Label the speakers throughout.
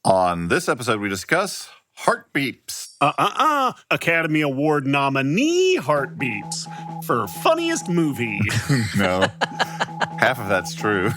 Speaker 1: On this episode, we discuss Heartbeeps.
Speaker 2: Academy Award nominee Heartbeeps for funniest movie.
Speaker 1: No, half of that's true.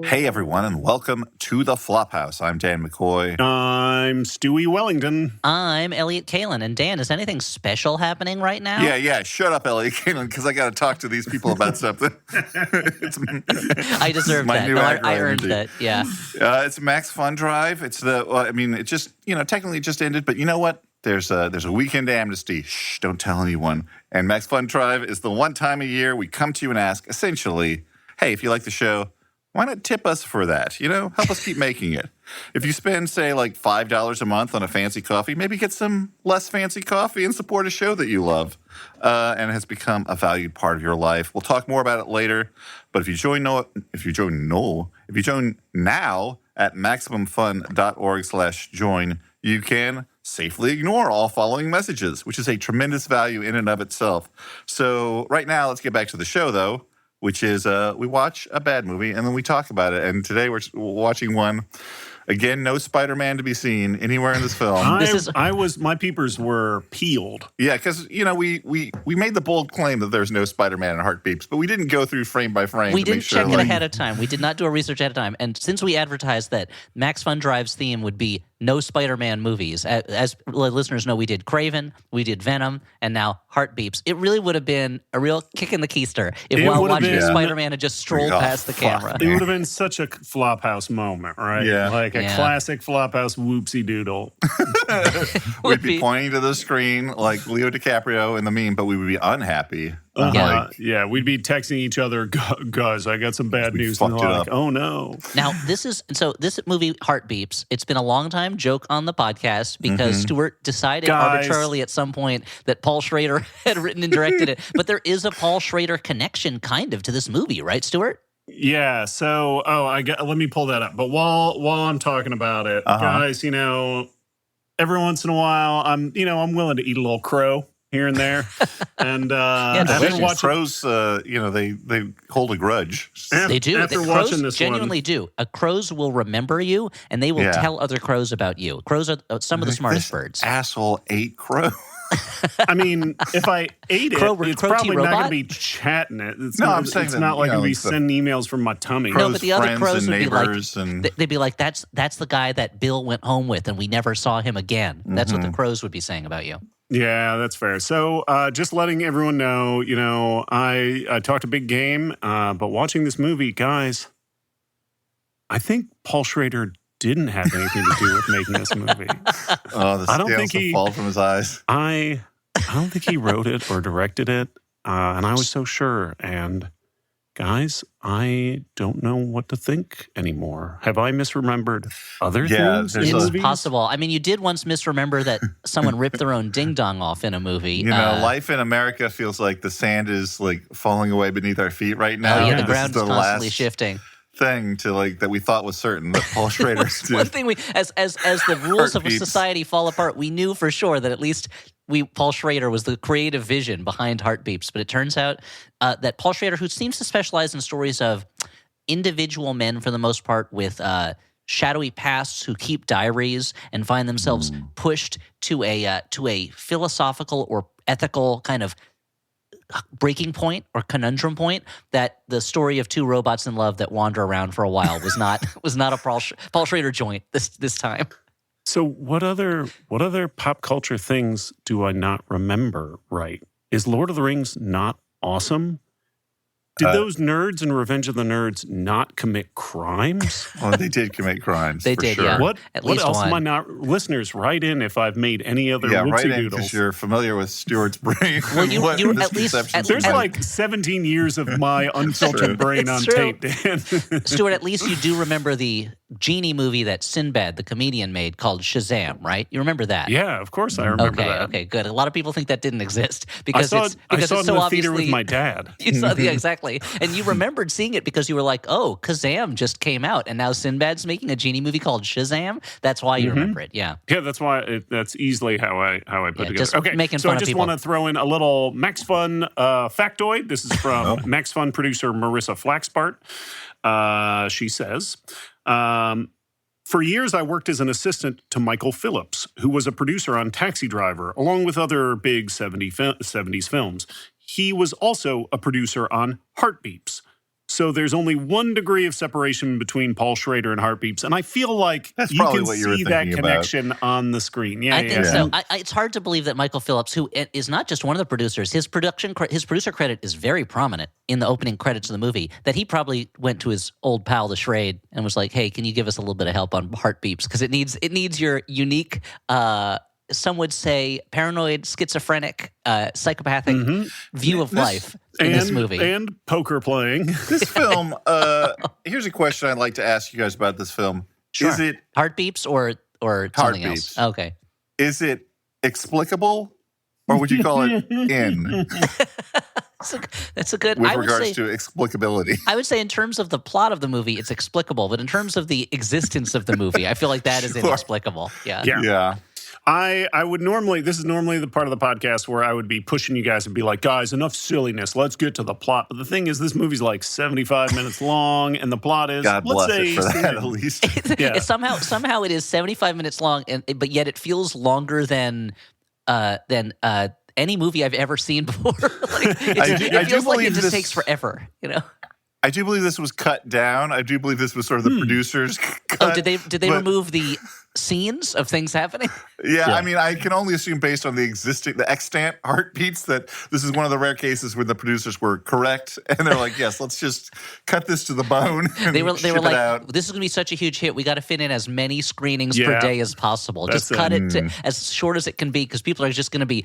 Speaker 1: Hey everyone, and welcome to the Flophouse. I'm Dan McCoy.
Speaker 2: I'm Stewie Wellington.
Speaker 3: I'm Elliot Kalin. And Dan, is anything special happening right now?
Speaker 1: Yeah. Shut up, Elliot Kalin, because I got to talk to these people about something.
Speaker 3: I deserve that. No, I earned that. Yeah.
Speaker 1: It's Max Fun Drive. It's it just, technically it just ended, but you know what? There's a weekend amnesty. Shh, don't tell anyone. And Max Fun Drive is the one time a year we come to you and ask, essentially, hey, if you like the show, why not tip us for that? Help us keep making it. If you spend, say, like $5 a month on a fancy coffee, maybe get some less fancy coffee and support a show that you love and has become a valued part of your life. We'll talk more about it later. But if you join now at MaximumFun.org/join, you can safely ignore all following messages, which is a tremendous value in and of itself. So right now, let's get back to the show, though, which is we watch a bad movie and then we talk about it. And today we're watching one. Again, no Spider-Man to be seen anywhere in this film.
Speaker 2: My peepers were peeled.
Speaker 1: Yeah, because, we made the bold claim that there's no Spider-Man in Heartbeeps, but we didn't go through frame by frame.
Speaker 3: We didn't check it ahead of time. We did not do our research ahead of time. And since we advertised that Max Fun Drive's theme would be no Spider-Man movies, as listeners know, we did Craven, we did Venom, and now Heartbeeps. It really would have been a real kick in the keister if while watching Spider-Man had just strolled past the camera.
Speaker 2: It would have been such a Flophouse moment, right?
Speaker 1: Yeah.
Speaker 2: Like a classic Flophouse whoopsie doodle.
Speaker 1: We'd be pointing to the screen like Leo DiCaprio in the meme, but we would be unhappy.
Speaker 2: We'd be texting each other, guys, I got some bad news. And like, oh no.
Speaker 3: Now, this movie, Heartbeeps, it's been a long time joke on the podcast because Stuart decided arbitrarily at some point that Paul Schrader had written and directed it. But there is a Paul Schrader connection kind of to this movie, right, Stuart?
Speaker 2: Yeah, so let me pull that up. But while I'm talking about it, guys, every once in a while I'm willing to eat a little crow here and there. And
Speaker 1: I've been watching crows, they hold a grudge.
Speaker 3: They do.
Speaker 2: After
Speaker 3: crows
Speaker 2: watching this
Speaker 3: genuinely do. Crows will remember you, and they will tell other crows about you. Crows are some of the smartest birds.
Speaker 1: Asshole ate crow.
Speaker 2: I mean, if I ate it, it's probably not going to be chatting it. It's not like going to be sending emails from my tummy.
Speaker 3: No, but the other crows would be like,
Speaker 1: and
Speaker 3: they'd be like, that's the guy that Bill went home with, and we never saw him again. That's what the crows would be saying about you.
Speaker 2: Yeah, that's fair. So just letting everyone know, I talked a big game, but watching this movie, guys, I think Paul Schrader didn't have anything to do with making this movie.
Speaker 1: Oh, the scales have fallen from his eyes.
Speaker 2: I don't think he wrote it or directed it, and I was so sure. And guys, I don't know what to think anymore. Have I misremembered other things?
Speaker 3: It's possible. I mean, you did once misremember that someone ripped their own ding-dong off in a movie.
Speaker 1: Life in America feels like the sand is like falling away beneath our feet right now.
Speaker 3: The ground is constantly shifting.
Speaker 1: Thing to that we thought was certain that Paul Schrader did.
Speaker 3: One thing as the rules of society fall apart, we knew for sure that at least Paul Schrader was the creative vision behind Heartbeeps. But it turns out that Paul Schrader, who seems to specialize in stories of individual men for the most part with shadowy pasts who keep diaries and find themselves pushed to a philosophical or ethical kind of breaking point or conundrum point, that the story of two robots in love that wander around for a while was not a Paul Schrader joint this time.
Speaker 2: So what other pop culture things do I not remember? Right? Is Lord of the Rings not awesome? Did those nerds in Revenge of the Nerds not commit crimes?
Speaker 1: Well, they did commit crimes.
Speaker 3: They did,
Speaker 1: sure.
Speaker 3: yeah.
Speaker 2: What
Speaker 3: At least
Speaker 2: else
Speaker 3: one.
Speaker 2: am I not? Listeners, write in if I've made any other
Speaker 1: write in
Speaker 2: doodles.
Speaker 1: because you're familiar with Stuart's brain.
Speaker 3: Well, you at least
Speaker 2: there's like 17 years of my unfiltered brain on
Speaker 3: true.
Speaker 2: tape, Dan.
Speaker 3: Stuart, at least you do remember the genie movie that Sinbad, the comedian, made called Shazam, right? You remember that?
Speaker 2: Yeah, of course I remember that.
Speaker 3: Okay, good. A lot of people think that didn't exist
Speaker 2: I
Speaker 3: because
Speaker 2: saw
Speaker 3: it's
Speaker 2: it
Speaker 3: so
Speaker 2: in the
Speaker 3: obviously
Speaker 2: theater with my dad.
Speaker 3: You saw exactly, and you remembered seeing it because you were like, "Oh, Kazam just came out, and now Sinbad's making a genie movie called Shazam." That's why you remember it. Yeah,
Speaker 2: Yeah, that's why. That's easily how I put together.
Speaker 3: just
Speaker 2: Okay,
Speaker 3: making
Speaker 2: so
Speaker 3: fun
Speaker 2: I
Speaker 3: of
Speaker 2: just
Speaker 3: people.
Speaker 2: want to throw in a little Max Fun factoid. This is from Max Fun producer Marissa Flaxbart. She says. For years, I worked as an assistant to Michael Phillips, who was a producer on Taxi Driver, along with other big 70s films. He was also a producer on Heartbeeps. So there's only 1 degree of separation between Paul Schrader and Heartbeeps, and I feel like
Speaker 1: That's
Speaker 2: you
Speaker 1: probably
Speaker 2: can
Speaker 1: what you were
Speaker 2: see that
Speaker 1: thinking
Speaker 2: connection on the screen. Yeah,
Speaker 3: I think so. It's hard to believe that Michael Phillips, who is not just one of the producers, his producer credit is very prominent in the opening credits of the movie. That he probably went to his old pal, the Schrade, and was like, "Hey, can you give us a little bit of help on Heartbeeps? Because it needs your unique." Some would say paranoid, schizophrenic, psychopathic view of life in this movie.
Speaker 2: And poker playing.
Speaker 1: This film, here's a question I'd like to ask you guys about this film.
Speaker 3: Sure.
Speaker 1: Is it
Speaker 3: Heartbeeps or something else?
Speaker 1: Heartbeeps.
Speaker 3: Okay.
Speaker 1: Is it explicable, or would you call it in
Speaker 3: That's a good.
Speaker 1: with
Speaker 3: I would
Speaker 1: regards
Speaker 3: say,
Speaker 1: to explicability?
Speaker 3: I would say in terms of the plot of the movie, it's explicable, but in terms of the existence of the movie, I feel like that is
Speaker 1: Sure.
Speaker 3: inexplicable. Yeah.
Speaker 1: Yeah.
Speaker 2: I would normally, this is normally the part of the podcast where I would be pushing you guys and be like, guys, enough silliness. Let's get to the plot. But the thing is, this movie's like 75 minutes long, and the plot is,
Speaker 1: God
Speaker 2: let's
Speaker 1: bless
Speaker 2: say,
Speaker 1: it for that, at least.
Speaker 2: Yeah.
Speaker 3: It's somehow it is 75 minutes long, but yet it feels longer than any movie I've ever seen before. It feels like it just takes forever. You know.
Speaker 1: I do believe this was cut down. I do believe this was sort of the producers cut.
Speaker 3: Oh, did they remove the scenes of things happening?
Speaker 1: Yeah, I mean, I can only assume based on the extant heartbeats that this is one of the rare cases where the producers were correct, and they're like, yes, let's just cut this to the bone. And
Speaker 3: They were
Speaker 1: ship it
Speaker 3: like,
Speaker 1: out.
Speaker 3: this is going to be such a huge hit. We got to fit in as many screenings per day as possible.
Speaker 2: That's
Speaker 3: Just cut
Speaker 2: it.
Speaker 3: it to as short as it can be because people are just going to be,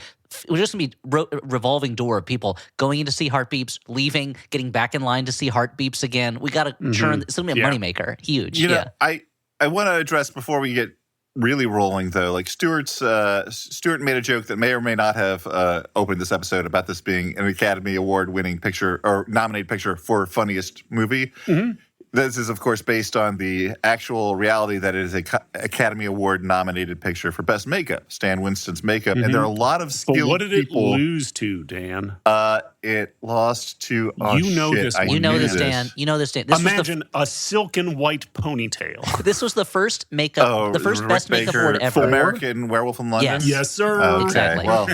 Speaker 3: we're just going to be revolving door of people going in to see Heartbeeps, leaving, getting back in line to see Heartbeeps again. We got to churn. It's going to be a moneymaker. Huge.
Speaker 1: You know, I want to address before we get really rolling though. Like Stuart made a joke that may or may not have opened this episode about this being an Academy Award winning picture or nominated picture for funniest movie. Mm-hmm. This is, of course, based on the actual reality that it is a Academy Award nominated picture for best makeup, Stan Winston's makeup, and there are a lot of skilled
Speaker 2: But what did it
Speaker 1: people.
Speaker 2: lose to, Dan?
Speaker 1: It lost to. Oh,
Speaker 2: You know
Speaker 1: shit,
Speaker 2: this
Speaker 1: I
Speaker 2: one.
Speaker 3: You know
Speaker 1: knew
Speaker 3: this, Dan. You know this, Dan. This
Speaker 2: Imagine a silken white ponytail.
Speaker 3: this was the first makeup, the first
Speaker 1: Rick
Speaker 3: best makeup
Speaker 1: Baker
Speaker 3: award ever.
Speaker 1: for American Werewolf in London.
Speaker 3: Yes.
Speaker 2: Yes, sir.
Speaker 1: Okay,
Speaker 3: Exactly.
Speaker 1: well,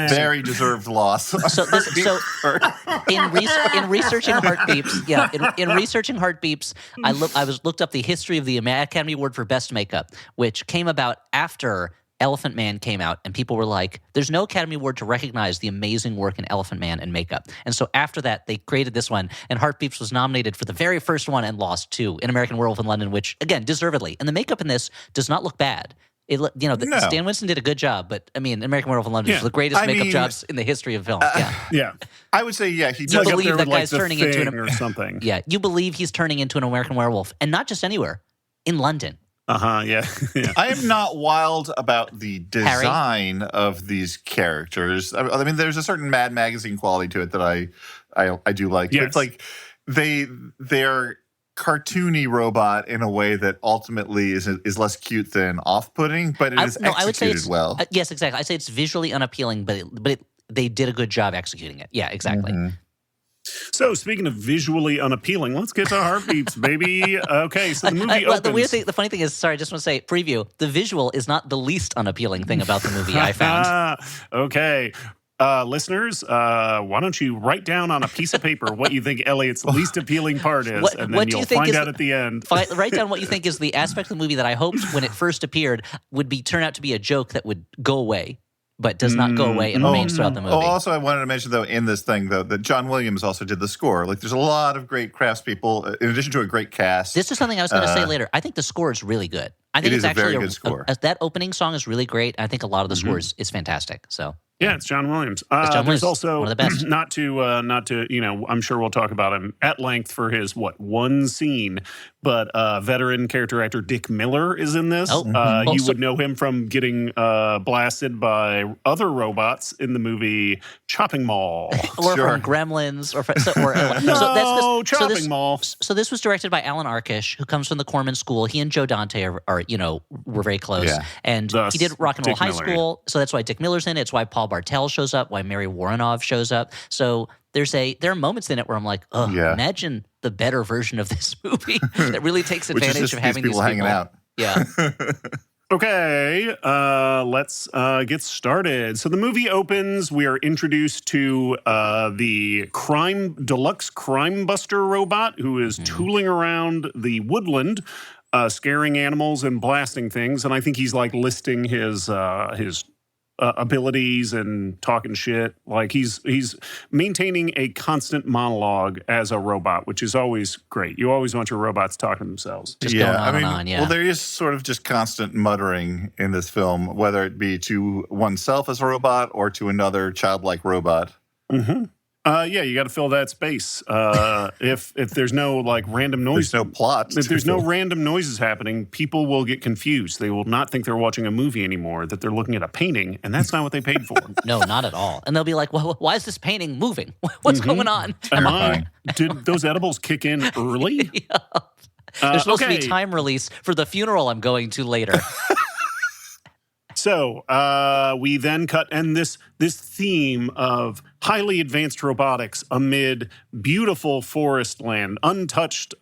Speaker 1: very deserved loss.
Speaker 3: So in researching Heartbeeps, in researching Heartbeeps, I looked up the history of the Academy Award for Best Makeup, which came about after Elephant Man came out, and people were like, "There's no Academy Award to recognize the amazing work in Elephant Man and makeup." And so after that, they created this one, and Heartbeeps was nominated for the very first one and lost to An American Werewolf in London, which again deservedly. And the makeup in this does not look bad. No. Stan Winston did a good job, but I mean, American Werewolf in London is the greatest makeup jobs in the history of film.
Speaker 2: Yeah.
Speaker 1: I would say, yeah, he
Speaker 3: You
Speaker 1: does.
Speaker 3: believe that guy's
Speaker 2: The
Speaker 3: turning into
Speaker 2: Thing or something.
Speaker 3: Yeah, you believe he's turning into an American Werewolf, and not just anywhere, in London.
Speaker 2: Yeah.
Speaker 1: I am not wild about the design of these characters. I mean, there's a certain Mad Magazine quality to it that I do like.
Speaker 2: Yes.
Speaker 1: It's like they're cartoony robot in a way that ultimately is less cute than off-putting, but it is
Speaker 3: I would say
Speaker 1: executed well.
Speaker 3: Yes, exactly. I'd say it's visually unappealing, but they did a good job executing it. Yeah, exactly.
Speaker 1: Mm-hmm.
Speaker 2: So, speaking of visually unappealing, let's get to Heartbeeps, baby. Okay, so the movie opens.
Speaker 3: The funny thing is, sorry, I just want to say, preview, the visual is not the least unappealing thing about the movie I found.
Speaker 2: Okay. Listeners, why don't you write down on a piece of paper what you think Elliot's least appealing part is, and then you'll find out at the end.
Speaker 3: Write down what you think is the aspect of the movie that I hoped when it first appeared would turn out to be a joke that would go away, but does not go away and remains throughout the movie.
Speaker 1: Also, I wanted to mention, though, in this thing, though, that John Williams also did the score. Like, there's a lot of great craftspeople, in addition to a great cast.
Speaker 3: This is something I was going to say later. I think the score is really good. I think
Speaker 1: it
Speaker 3: it's
Speaker 1: is a
Speaker 3: actually
Speaker 1: very good score.
Speaker 3: That opening song is really great. I think a lot of the score is fantastic. So.
Speaker 2: Yeah, it's John Williams.
Speaker 3: John Williams,
Speaker 2: there's also
Speaker 3: one of the best.
Speaker 2: not to I'm sure we'll talk about him at length for his one scene, but veteran character actor Dick Miller is in this.
Speaker 3: Oh.
Speaker 2: You would know him from getting blasted by other robots in the movie Chopping Mall.
Speaker 3: Or
Speaker 1: Sure.
Speaker 3: from Gremlins,
Speaker 2: Chopping Mall.
Speaker 3: So this was directed by Alan Arkish, who comes from the Corman School. He and Joe Dante are were very close,
Speaker 1: Yeah.
Speaker 3: and
Speaker 2: Thus,
Speaker 3: he did Rock and Roll
Speaker 2: Dick
Speaker 3: High
Speaker 2: Miller.
Speaker 3: School. So that's why Dick Miller's in it. It's why Paul Bartel shows up. Why Mary Woronov shows up. So there are moments in it where I'm like, oh,
Speaker 1: Yeah.
Speaker 3: imagine the better version of this movie that really takes
Speaker 1: Which is
Speaker 3: advantage
Speaker 1: just
Speaker 3: of having
Speaker 1: these people hanging out.
Speaker 3: Yeah.
Speaker 2: Okay, let's get started. So the movie opens. We are introduced to the deluxe crime buster robot who is tooling around the woodland, scaring animals and blasting things. And I think he's like listing his abilities and talking shit. Like he's maintaining a constant monologue as a robot, which is always great. You always want your robots talking themselves.
Speaker 3: Just going on and on, yeah.
Speaker 1: Well, there is sort of just constant muttering in this film, whether it be to oneself as a robot or to another childlike robot.
Speaker 2: Mm-hmm. Yeah, you got to fill that space. If there's no like random noise,
Speaker 1: There's no plot.
Speaker 2: if there's no random noises happening, people will get confused. They will not think they're watching a movie anymore, that they're looking at a painting, and that's not what they paid for.
Speaker 3: No, not at all. And they'll be like, well, why is this painting moving? What's going on?
Speaker 2: Did those edibles kick in early?
Speaker 3: There's supposed to be
Speaker 2: okay.
Speaker 3: time release for the funeral I'm going to later.
Speaker 2: So we then cut, and this theme of highly advanced robotics amid beautiful forest land, untouched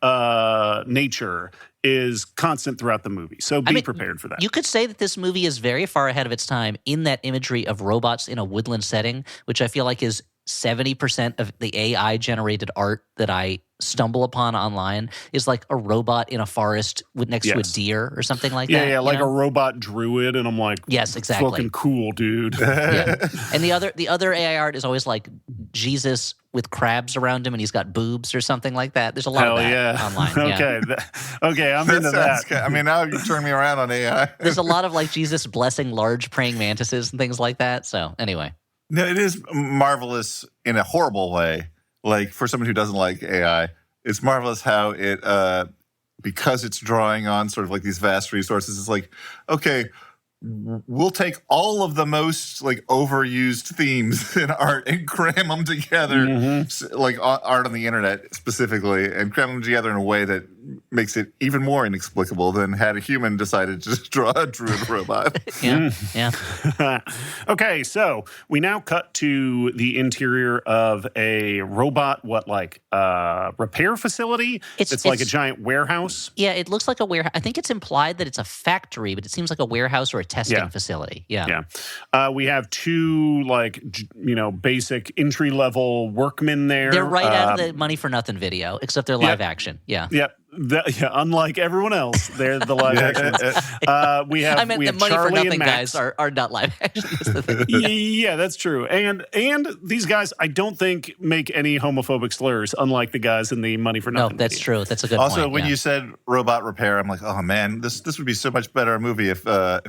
Speaker 2: nature is constant throughout the movie. So be prepared for that.
Speaker 3: You could say that this movie is very far ahead of its time in that imagery of robots in a woodland setting, which I feel like is 70% of the AI-generated art that I stumble upon online is like a robot in a forest next to a deer or something like that.
Speaker 2: Yeah, like a robot druid, and I'm like,
Speaker 3: yes, exactly.
Speaker 2: Fucking cool, dude.
Speaker 3: Yeah. And the other AI art is always like Jesus with crabs around him, and he's got boobs or something like that. There's a lot of that online.
Speaker 2: Okay, okay, I'm into that.
Speaker 1: I mean, now you turn me around on AI.
Speaker 3: There's a lot of like Jesus blessing large praying mantises and things like that. So anyway.
Speaker 1: No, it is marvelous in a horrible way. Like, for someone who doesn't like AI, it's marvelous how it, because it's drawing on sort of like these vast resources, it's like, okay, we'll take all of the most like overused themes in art and cram them together, like art on the internet specifically, and cram them together in a way that makes it even more inexplicable than had a human decided to just draw a druid robot.
Speaker 3: Yeah.
Speaker 2: Okay, so we now cut to the interior of a robot, repair facility? It's like a giant warehouse.
Speaker 3: Yeah, it looks like a warehouse. I think it's implied that it's a factory, but it seems like a warehouse or a testing facility. Yeah.
Speaker 2: We have two, basic entry-level workmen there.
Speaker 3: They're right out of the Money for Nothing video, except they're live action. Yeah.
Speaker 2: Yep. Unlike everyone else, they're the live action ones. We have
Speaker 3: the Money
Speaker 2: Charlie
Speaker 3: for Nothing
Speaker 2: and Max.
Speaker 3: guys are not live action. That's the thing.
Speaker 2: Yeah, that's true. And these guys, I don't think make any homophobic slurs, unlike the guys in the Money for Nothing.
Speaker 3: No, that's true. That's a good
Speaker 1: also,
Speaker 3: point.
Speaker 1: when you said robot repair, I'm like, oh man, this would be so much better a movie if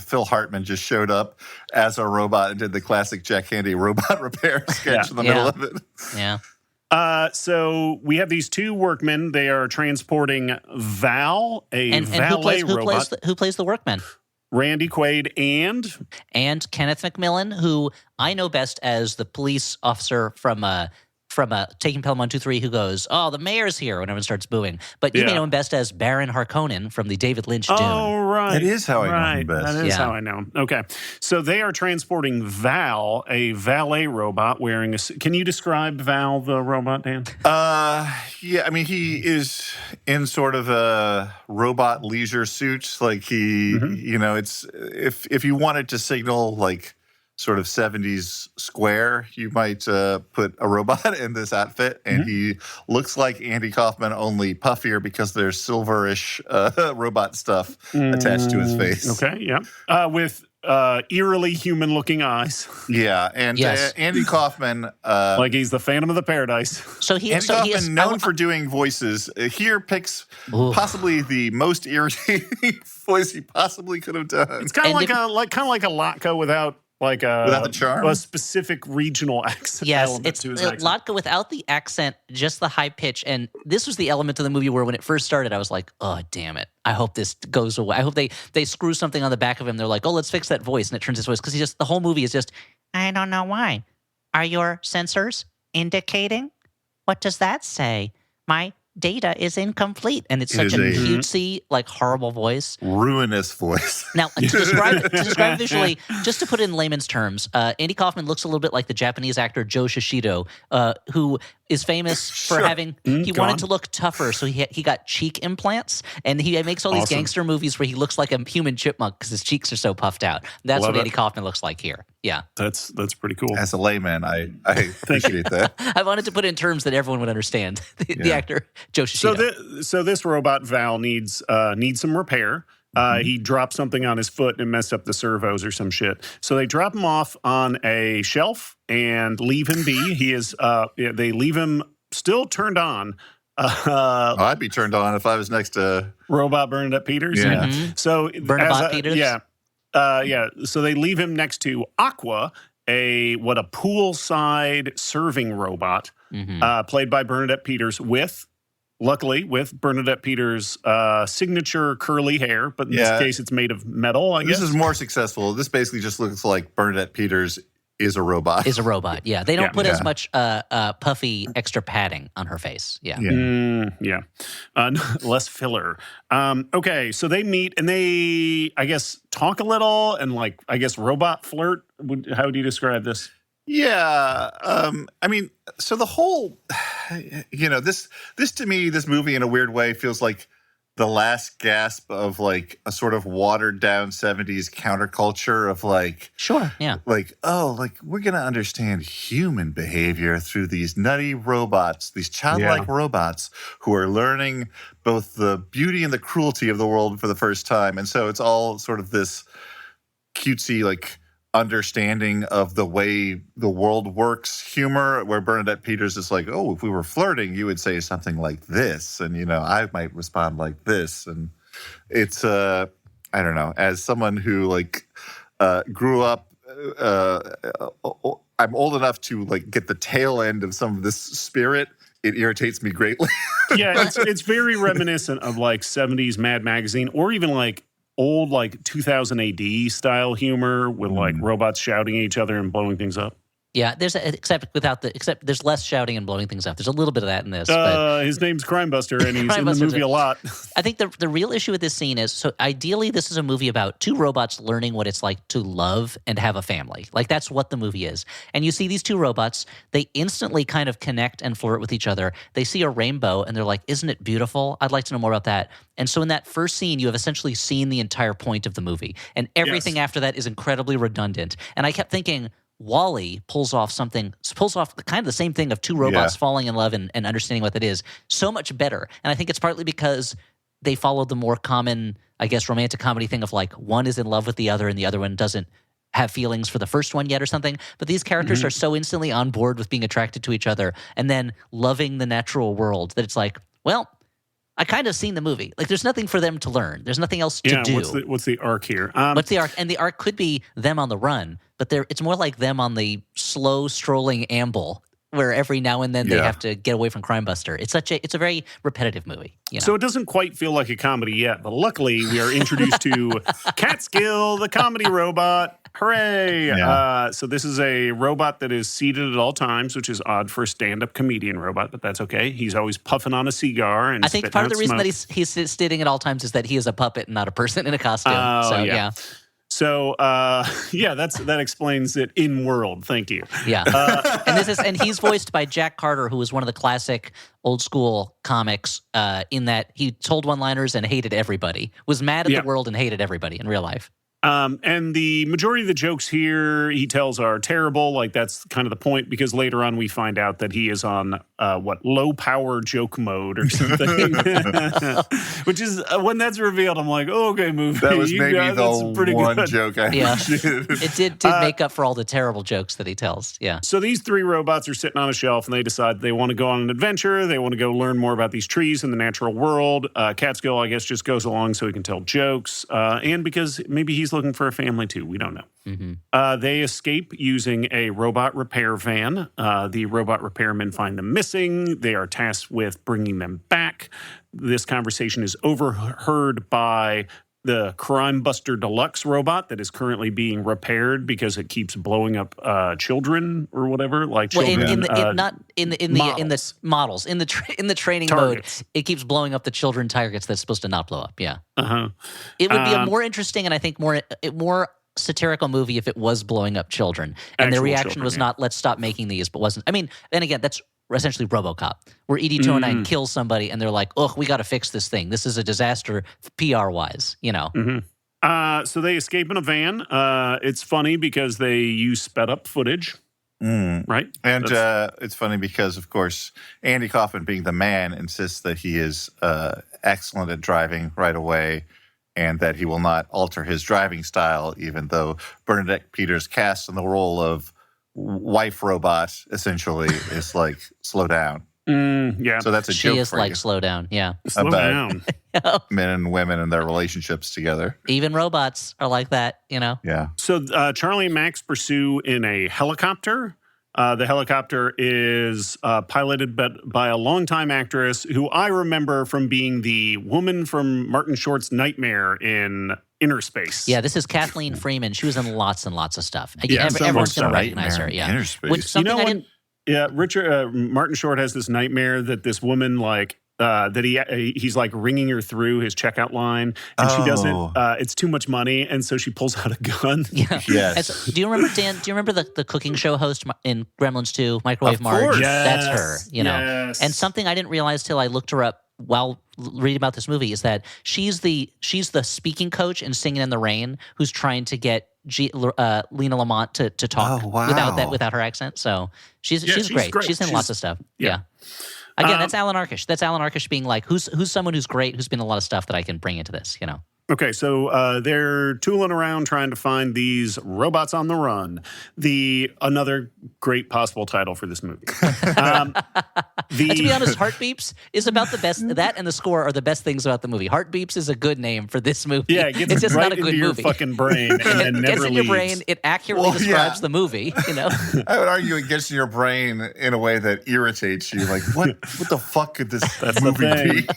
Speaker 1: Phil Hartman just showed up as a robot and did the classic Jack Handy robot repair sketch in the middle of it.
Speaker 3: Yeah.
Speaker 2: So we have these two workmen. They are transporting Val, a valet robot.
Speaker 3: Who plays the workman?
Speaker 2: Randy Quaid
Speaker 3: and Kenneth McMillan, who I know best as the police officer from Taking Pelham 123, who goes, "Oh, the mayor's here," when everyone starts booing. But you may know him best as Baron Harkonnen from the David Lynch Dune.
Speaker 2: Oh, right.
Speaker 1: That is how I know him best.
Speaker 2: That is how I know him. Okay. So they are transporting Val, a valet robot wearing a... Can you describe Val, the robot, Dan?
Speaker 1: Yeah, I mean, he is in sort of a robot leisure suit. Like it's if you wanted to signal like sort of 70s square, you might put a robot in this outfit, and he looks like Andy Kaufman, only puffier because there's silverish robot stuff attached to his face.
Speaker 2: Okay, yeah. With eerily human-looking eyes.
Speaker 1: Yeah, and Andy Kaufman...
Speaker 2: like he's the Phantom of the Paradise.
Speaker 1: Andy Kaufman, known for doing voices, here picks possibly the most irritating voice he possibly could have done.
Speaker 2: It's kind of like a Latka without like
Speaker 1: without the charm,
Speaker 2: a specific regional accent.
Speaker 3: Yes, it's a lot without the accent, just the high pitch. And this was the element of the movie where when it first started, I was like, oh, damn it. I hope this goes away. I hope they screw something on the back of him. They're like, oh, let's fix that voice. And it turns his voice because the whole movie is just, I don't know why. Are your sensors indicating? What does that say? My data is incomplete. And it's such a cutesy, like horrible voice.
Speaker 1: Ruinous voice.
Speaker 3: Now, to describe visually, just to put it in layman's terms, Andy Kaufman looks a little bit like the Japanese actor Joe Shishido, who is famous for having, he wanted to look tougher, so he got cheek implants, and he makes all these gangster movies where he looks like a human chipmunk because his cheeks are so puffed out. That's what Andy Kaufman looks like here. Yeah.
Speaker 2: That's pretty cool.
Speaker 1: As a layman, I appreciate that.
Speaker 3: I wanted to put it in terms that everyone would understand. The actor Joe Shishido.
Speaker 2: So this robot Val needs some repair. He dropped something on his foot and messed up the servos or some shit. So they drop him off on a shelf and leave him be. He is. They leave him still turned on.
Speaker 1: I'd be turned on if I was next to
Speaker 2: robot Bernadette Peters.
Speaker 1: Yeah.
Speaker 2: So
Speaker 3: Bernadette Peters.
Speaker 2: Yeah. So they leave him next to Aqua, a poolside serving robot, played by Bernadette Peters Luckily, with Bernadette Peters' signature curly hair, but in this case, it's made of metal, I guess.
Speaker 1: This is more successful. This basically just looks like Bernadette Peters is a robot.
Speaker 3: Is a robot, yeah. They don't put as much puffy extra padding on her face,
Speaker 2: less filler. Okay, so they meet and they, I guess, talk a little and, robot flirt. How would you describe this?
Speaker 1: Yeah, I mean, so the whole, this to me, this movie in a weird way feels like the last gasp of like a sort of watered down 70s counterculture of like,
Speaker 3: sure, yeah,
Speaker 1: like, oh, like we're gonna understand human behavior through these nutty robots, these childlike robots who are learning both the beauty and the cruelty of the world for the first time, and so it's all sort of this cutesy like understanding of the way the world works humor, where Bernadette Peters is like, oh, if we were flirting, you would say something like this, and I might respond like this, and it's I don't know, as someone who like grew up, I'm old enough to like get the tail end of some of this spirit. It irritates me greatly.
Speaker 2: Yeah, it's very reminiscent of like 70s Mad Magazine, or even like old like 2000 AD style humor with like robots shouting at each other and blowing things up.
Speaker 3: Yeah, except there's less shouting and blowing things up. There's a little bit of that in this.
Speaker 2: His name's Crimebuster, and he's in the movie a lot.
Speaker 3: I think the real issue with this scene is, so ideally this is a movie about two robots learning what it's like to love and have a family. Like that's what the movie is. And you see these two robots, they instantly kind of connect and flirt with each other. They see a rainbow and they're like, isn't it beautiful? I'd like to know more about that. And so in that first scene, you have essentially seen the entire point of the movie. And everything after that is incredibly redundant. And I kept thinking, WALL-E pulls off kind of the same thing of two robots falling in love and understanding what that is so much better. And I think it's partly because they followed the more common, I guess, romantic comedy thing of like one is in love with the other and the other one doesn't have feelings for the first one yet or something. But these characters are so instantly on board with being attracted to each other and then loving the natural world that it's like, well, I kind of seen the movie. Like, there's nothing for them to learn. There's nothing else to do.
Speaker 2: What's the arc here?
Speaker 3: What's the arc? And the arc could be them on the run, but it's more like them on the slow strolling amble, where every now and then they have to get away from Crimebuster. It's a very repetitive movie.
Speaker 2: So it doesn't quite feel like a comedy yet, but luckily we are introduced to Catskill, the comedy robot. Hooray!
Speaker 1: Yeah.
Speaker 2: So this is a robot that is seated at all times, which is odd for a stand-up comedian robot, but that's okay. He's always puffing on a cigar and
Speaker 3: I think part of the reason that he's sitting at all times is that he is a puppet and not a person in a costume.
Speaker 2: So that explains it in world. Thank you.
Speaker 3: Yeah, and he's voiced by Jack Carter, who was one of the classic old school comics. In that he told one-liners and hated everybody, was mad at the world and hated everybody in real life.
Speaker 2: And the majority of the jokes here he tells are terrible. Like that's kind of the point, because later on we find out that he is on low power joke mode or something. Which is when that's revealed, I'm like, oh, okay, movie.
Speaker 1: That was maybe the one joke I
Speaker 3: it did make up for all the terrible jokes that he tells. Yeah.
Speaker 2: So these three robots are sitting on a shelf and they decide they want to go on an adventure. They want to go learn more about these trees in the natural world. Catskill, I guess, just goes along so he can tell jokes, and because maybe he's looking for a family too. We don't know.
Speaker 3: Mm-hmm.
Speaker 2: They escape using a robot repair van. The robot repairmen find them missing. They are tasked with bringing them back. This conversation is overheard by the Crime Buster Deluxe robot that is currently being repaired because it keeps blowing up children or whatever, like children.
Speaker 3: Well, in the models in the training
Speaker 2: Targets.
Speaker 3: mode, it keeps blowing up the children targets that's supposed to not blow up. Yeah,
Speaker 2: It
Speaker 3: would be a more interesting and I think more satirical movie if it was blowing up children, and the
Speaker 2: Actual
Speaker 3: reaction
Speaker 2: children,
Speaker 3: was
Speaker 2: yeah.
Speaker 3: not let's stop making these, but wasn't. I mean, then again, that's essentially RoboCop, where ED-209 kills somebody, and they're like, "Ugh, we got to fix this thing. This is a disaster, PR-wise." You know.
Speaker 2: So they escape in a van. It's funny because they use sped up footage, right?
Speaker 1: And it's funny because, of course, Andy Kaufman, being the man, insists that he is excellent at driving right away and that he will not alter his driving style, even though Bernadette Peters, cast in the role of wife robot, essentially, is like, slow down.
Speaker 2: Yeah.
Speaker 1: So that's a
Speaker 3: She
Speaker 1: joke
Speaker 3: is
Speaker 1: for
Speaker 3: like
Speaker 1: you.
Speaker 3: slow down. Yeah.
Speaker 2: Slow
Speaker 1: about-
Speaker 2: down.
Speaker 1: Men and women and their relationships together.
Speaker 3: Even robots are like that. You know.
Speaker 1: Yeah.
Speaker 2: So Charlie and Max pursue in a helicopter. The helicopter is piloted by a longtime actress who I remember from being the woman from Martin Short's Nightmare in Inner Space.
Speaker 3: Yeah, this is Kathleen Freeman. She was in lots and lots of stuff.
Speaker 2: Yeah,
Speaker 3: Everyone's
Speaker 2: so
Speaker 3: going to
Speaker 2: much
Speaker 3: recognize her. Yeah.
Speaker 1: Inner Space.
Speaker 3: Which something I didn't.
Speaker 2: Yeah, Martin Short has this nightmare that this woman that he's like ringing her through his checkout line, and she doesn't. It's too much money, and so she pulls out a gun.
Speaker 3: Yeah.
Speaker 1: Yes.
Speaker 3: Do you remember, Dan? Do you remember the cooking show host in Gremlins 2, Microwave
Speaker 1: Of
Speaker 3: Marge?
Speaker 1: course.
Speaker 3: That's her. You know.
Speaker 2: Yes.
Speaker 3: And something I didn't realize till I looked her up while reading about this movie is that she's the speaking coach in Singing in the Rain who's trying to get Lena Lamont to talk
Speaker 1: Oh, wow.
Speaker 3: without her accent. So she's
Speaker 2: she's
Speaker 3: great.
Speaker 2: great.
Speaker 3: She's in lots of stuff.
Speaker 2: yeah.
Speaker 3: Again, that's Alan Arkish. That's Alan Arkish being like, who's someone who's great, who's been in a lot of stuff that I can bring into this, you know.
Speaker 2: Okay, so they're tooling around trying to find these robots on the run. Another great possible title for this movie.
Speaker 3: And to be honest, Heartbeeps is about the best. That and the score are the best things about the movie. Heartbeeps is a good name for this movie.
Speaker 2: Yeah, it gets
Speaker 3: it's just
Speaker 2: right
Speaker 3: not a good
Speaker 2: into your
Speaker 3: movie.
Speaker 2: fucking brain and then
Speaker 3: It
Speaker 2: never
Speaker 3: gets in your
Speaker 2: leaves.
Speaker 3: brain. It accurately describes the movie. You know.
Speaker 1: I would argue it gets in your brain in a way that irritates you. Like, what the fuck could this movie
Speaker 2: the thing.
Speaker 1: be?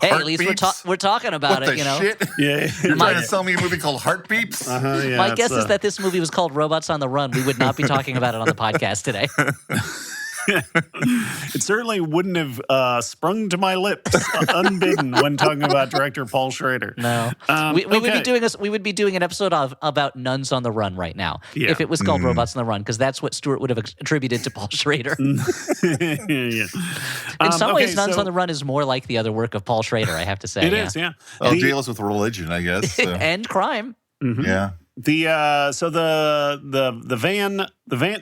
Speaker 3: Hey, at least
Speaker 1: Heartbeeps?
Speaker 3: we're talking about
Speaker 1: What
Speaker 3: it.
Speaker 1: the
Speaker 3: You know.
Speaker 1: shit?
Speaker 2: Yeah,
Speaker 1: You're trying to sell me a movie called Heartbeeps?
Speaker 2: yeah,
Speaker 3: My guess is that this movie was called Robots on the Run. We would not be talking about it on the podcast today.
Speaker 2: it certainly wouldn't have sprung to my lips unbidden when talking about director Paul Schrader.
Speaker 3: No, we would be doing an episode about Nuns on the Run right now
Speaker 2: Yeah.
Speaker 3: if it was called Robots on the Run, because that's what Stuart would have attributed to Paul Schrader.
Speaker 2: yeah.
Speaker 3: In some ways, Nuns on the Run is more like the other work of Paul Schrader. I have to say,
Speaker 2: It is, yeah.
Speaker 1: Well, it deals with religion, I guess. So.
Speaker 3: and crime.
Speaker 1: Yeah.
Speaker 2: The van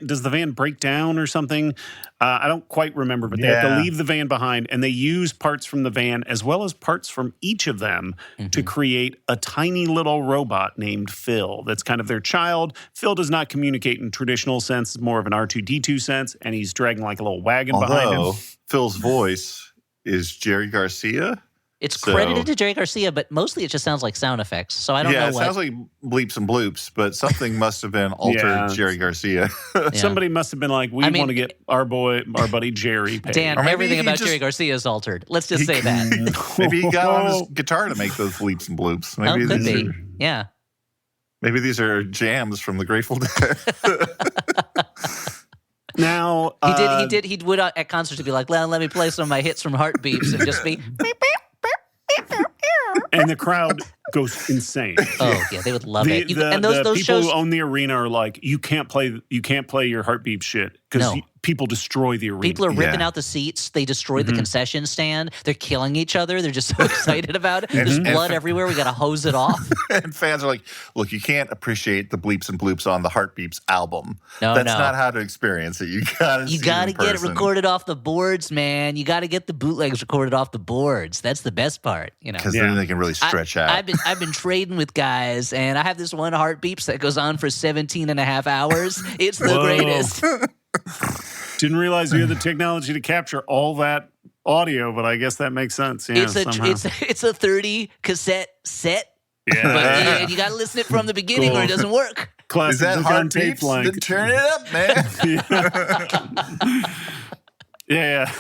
Speaker 2: does the van break down or something? I don't quite remember, but they have to leave the van behind, and they use parts from the van as well as parts from each of them to create a tiny little robot named Phil. That's kind of their child. Phil does not communicate in traditional sense; it's more of an R2-D2 sense, and he's dragging like a little wagon behind him.
Speaker 1: Phil's voice is Jerry Garcia.
Speaker 3: It's credited to Jerry Garcia, but mostly it just sounds like sound effects. So I don't know
Speaker 1: it
Speaker 3: what.
Speaker 1: sounds like bleeps and bloops, but something must have been altered Jerry Garcia.
Speaker 2: Somebody must have been like, we want to get our buddy Jerry paid.
Speaker 3: Dan,
Speaker 1: Or maybe
Speaker 3: everything
Speaker 1: he
Speaker 3: about
Speaker 1: just-
Speaker 3: Jerry Garcia is altered. Let's just say that.
Speaker 1: Maybe he got on his guitar to make those bleeps and bloops. Maybe
Speaker 3: Could
Speaker 1: these
Speaker 3: be.
Speaker 1: are,
Speaker 3: Yeah.
Speaker 1: maybe these are jams from the Grateful Dead.
Speaker 2: Now
Speaker 3: He would at concerts be like, let me play some of my hits from Heartbeeps and just be.
Speaker 2: and the crowd goes insane.
Speaker 3: Oh yeah, they would love it. And
Speaker 2: the
Speaker 3: those
Speaker 2: people
Speaker 3: shows.
Speaker 2: who own the arena are like, you can't play your Heartbeep shit because
Speaker 3: No.
Speaker 2: people destroy the arena.
Speaker 3: People are ripping
Speaker 1: Yeah.
Speaker 3: out the seats. They destroyed the concession stand. They're killing each other. They're just so excited about it. There's blood everywhere. We got to hose it off.
Speaker 1: And fans are like, look, you can't appreciate the bleeps and bloops on the Heartbeeps album.
Speaker 3: No,
Speaker 1: That's
Speaker 3: no.
Speaker 1: not how to experience it. You gotta
Speaker 3: You
Speaker 1: see
Speaker 3: got
Speaker 1: it
Speaker 3: to
Speaker 1: in
Speaker 3: get it
Speaker 1: person.
Speaker 3: recorded off the boards, man. You got to get the bootlegs recorded off the boards. That's the best part, you know.
Speaker 1: Because then they can really stretch out.
Speaker 3: I've been trading with guys, and I have this one Heartbeeps that goes on for 17 and a half hours. It's the
Speaker 2: Whoa.
Speaker 3: greatest.
Speaker 2: Didn't realize you had the technology to capture all that audio, but I guess that makes sense. Yeah,
Speaker 3: It's
Speaker 2: somehow.
Speaker 3: a 30 cassette set.
Speaker 2: Yeah.
Speaker 3: But you got to listen it from the beginning or it doesn't work.
Speaker 2: Classic
Speaker 1: Is that
Speaker 2: book on tape
Speaker 1: Heartbeeps?
Speaker 2: like.
Speaker 1: Then turn it up, man.
Speaker 2: Yeah.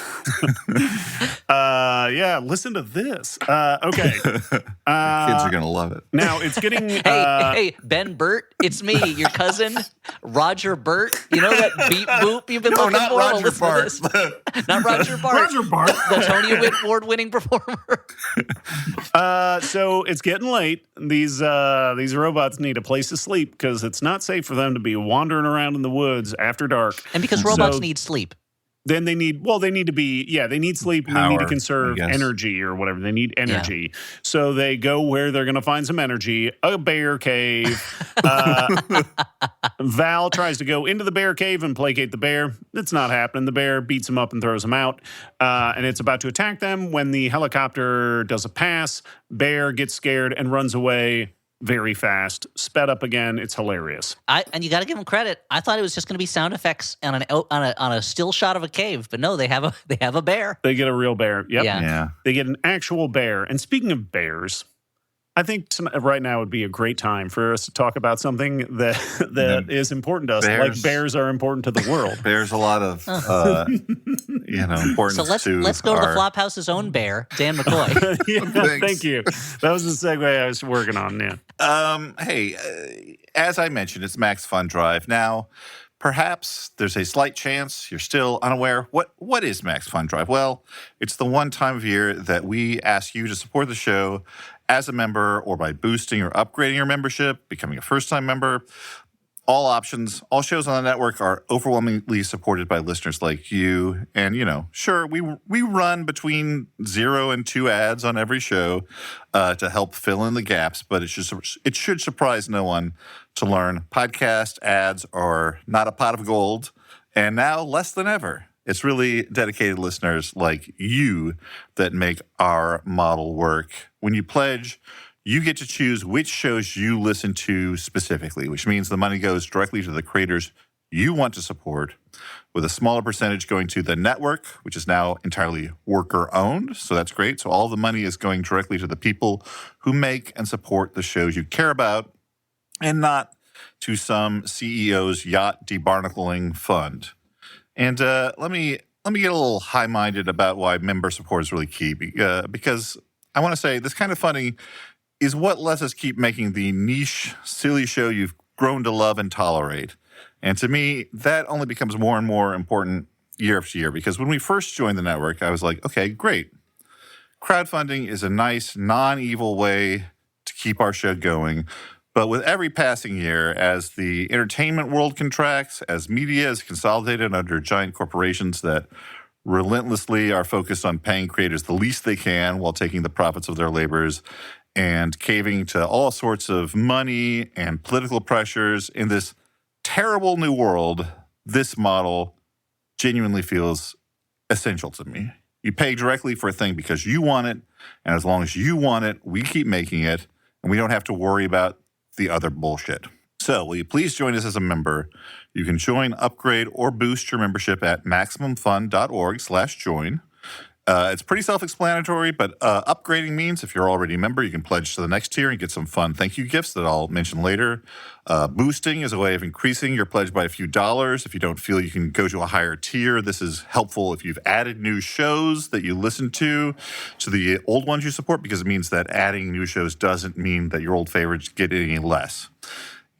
Speaker 2: Yeah, listen to this. Okay.
Speaker 1: Kids are going to love it.
Speaker 2: Now it's getting.
Speaker 3: Hey, Ben Burt, it's me, your cousin, Roger Burt. You know that beep boop you've been
Speaker 1: No,
Speaker 3: looking
Speaker 1: not
Speaker 3: for? Well,
Speaker 1: Roger
Speaker 3: listen to
Speaker 1: Bart.
Speaker 3: this. Not Roger Bart.
Speaker 2: Roger Bart.
Speaker 3: The Tony Award-winning performer.
Speaker 2: So it's getting late. These robots need a place to sleep because it's not safe for them to be wandering around in the woods after dark.
Speaker 3: And because robots
Speaker 2: So-
Speaker 3: need sleep.
Speaker 2: Then they need they need sleep and they need to
Speaker 1: Power,
Speaker 2: conserve
Speaker 1: I guess.
Speaker 2: energy or whatever. They need energy. So they go where they're going to find some energy, a bear cave. Val tries to go into the bear cave and placate the bear. It's not happening. The bear beats him up and throws him out. And it's about to attack them when the helicopter does a pass. Bear gets scared and runs away very fast, sped up again. It's hilarious.
Speaker 3: And you got to give them credit. I thought it was just going to be sound effects on a still shot of a cave, but no, they have a bear.
Speaker 2: They get a real bear. Yep.
Speaker 3: Yeah.
Speaker 1: Yeah.
Speaker 2: They get an actual bear. And speaking of bears, I think right now would be a great time for us to talk about something that is important to us.
Speaker 1: Bears.
Speaker 2: Like bears are important to the world.
Speaker 1: There's a lot of, importance
Speaker 3: So let's go to the Flophouse's own bear, Dan McCoy.
Speaker 2: Yeah,
Speaker 1: Thanks.
Speaker 2: thank you. That was the segue I was working on. Yeah.
Speaker 1: As I mentioned, it's Max Fun Drive. Now, perhaps there's a slight chance you're still unaware. What is Max Fun Drive? Well, it's the one time of year that we ask you to support the show as a member or by boosting or upgrading your membership, becoming a first-time member. All options, all shows on the network are overwhelmingly supported by listeners like you. And, sure, we run between 0 and 2 ads on every show to help fill in the gaps, but it should surprise no one to learn podcast ads are not a pot of gold, and now less than ever. It's really dedicated listeners like you that make our model work. When you pledge, you get to choose which shows you listen to specifically, which means the money goes directly to the creators you want to support, with a smaller percentage going to the network, which is now entirely worker-owned. So that's great. So all the money is going directly to the people who make and support the shows you care about, and not to some CEO's yacht debarnacling fund. And let me get a little high-minded about why member support is really key, because I want to say this kind of funding is what lets us keep making the niche, silly show you've grown to love and tolerate. And to me, that only becomes more and more important year after year, because when we first joined the network, I was like, okay, great. Crowdfunding is a nice, non-evil way to keep our show going. But with every passing year, as the entertainment world contracts, as media is consolidated under giant corporations that relentlessly are focused on paying creators the least they can while taking the profits of their labors, and caving to all sorts of money and political pressures in this terrible new world, this model genuinely feels essential to me. You pay directly for a thing because you want it, and as long as you want it, we keep making it, and we don't have to worry about the other bullshit. So will you please join us as a member? You can join, upgrade, or boost your membership at MaximumFun.org/join. It's pretty self-explanatory, but upgrading means if you're already a member, you can pledge to the next tier and get some fun thank you gifts that I'll mention later. Boosting is a way of increasing your pledge by a few dollars. If you don't feel you can go to a higher tier, this is helpful if you've added new shows that you listen to the old ones you support, because it means that adding new shows doesn't mean that your old favorites get any less.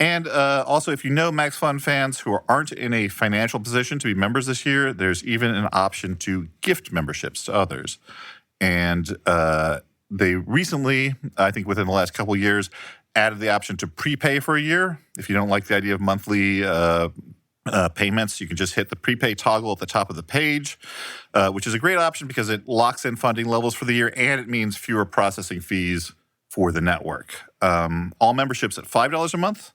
Speaker 1: And also, if you know Max Fun fans who aren't in a financial position to be members this year, there's even an option to gift memberships to others. And they recently, I think within the last couple of years, added the option to prepay for a year. If you don't like the idea of monthly payments, you can just hit the prepay toggle at the top of the page, which is a great option because it locks in funding levels for the year, and it means fewer processing fees for the network. All memberships at $5 a month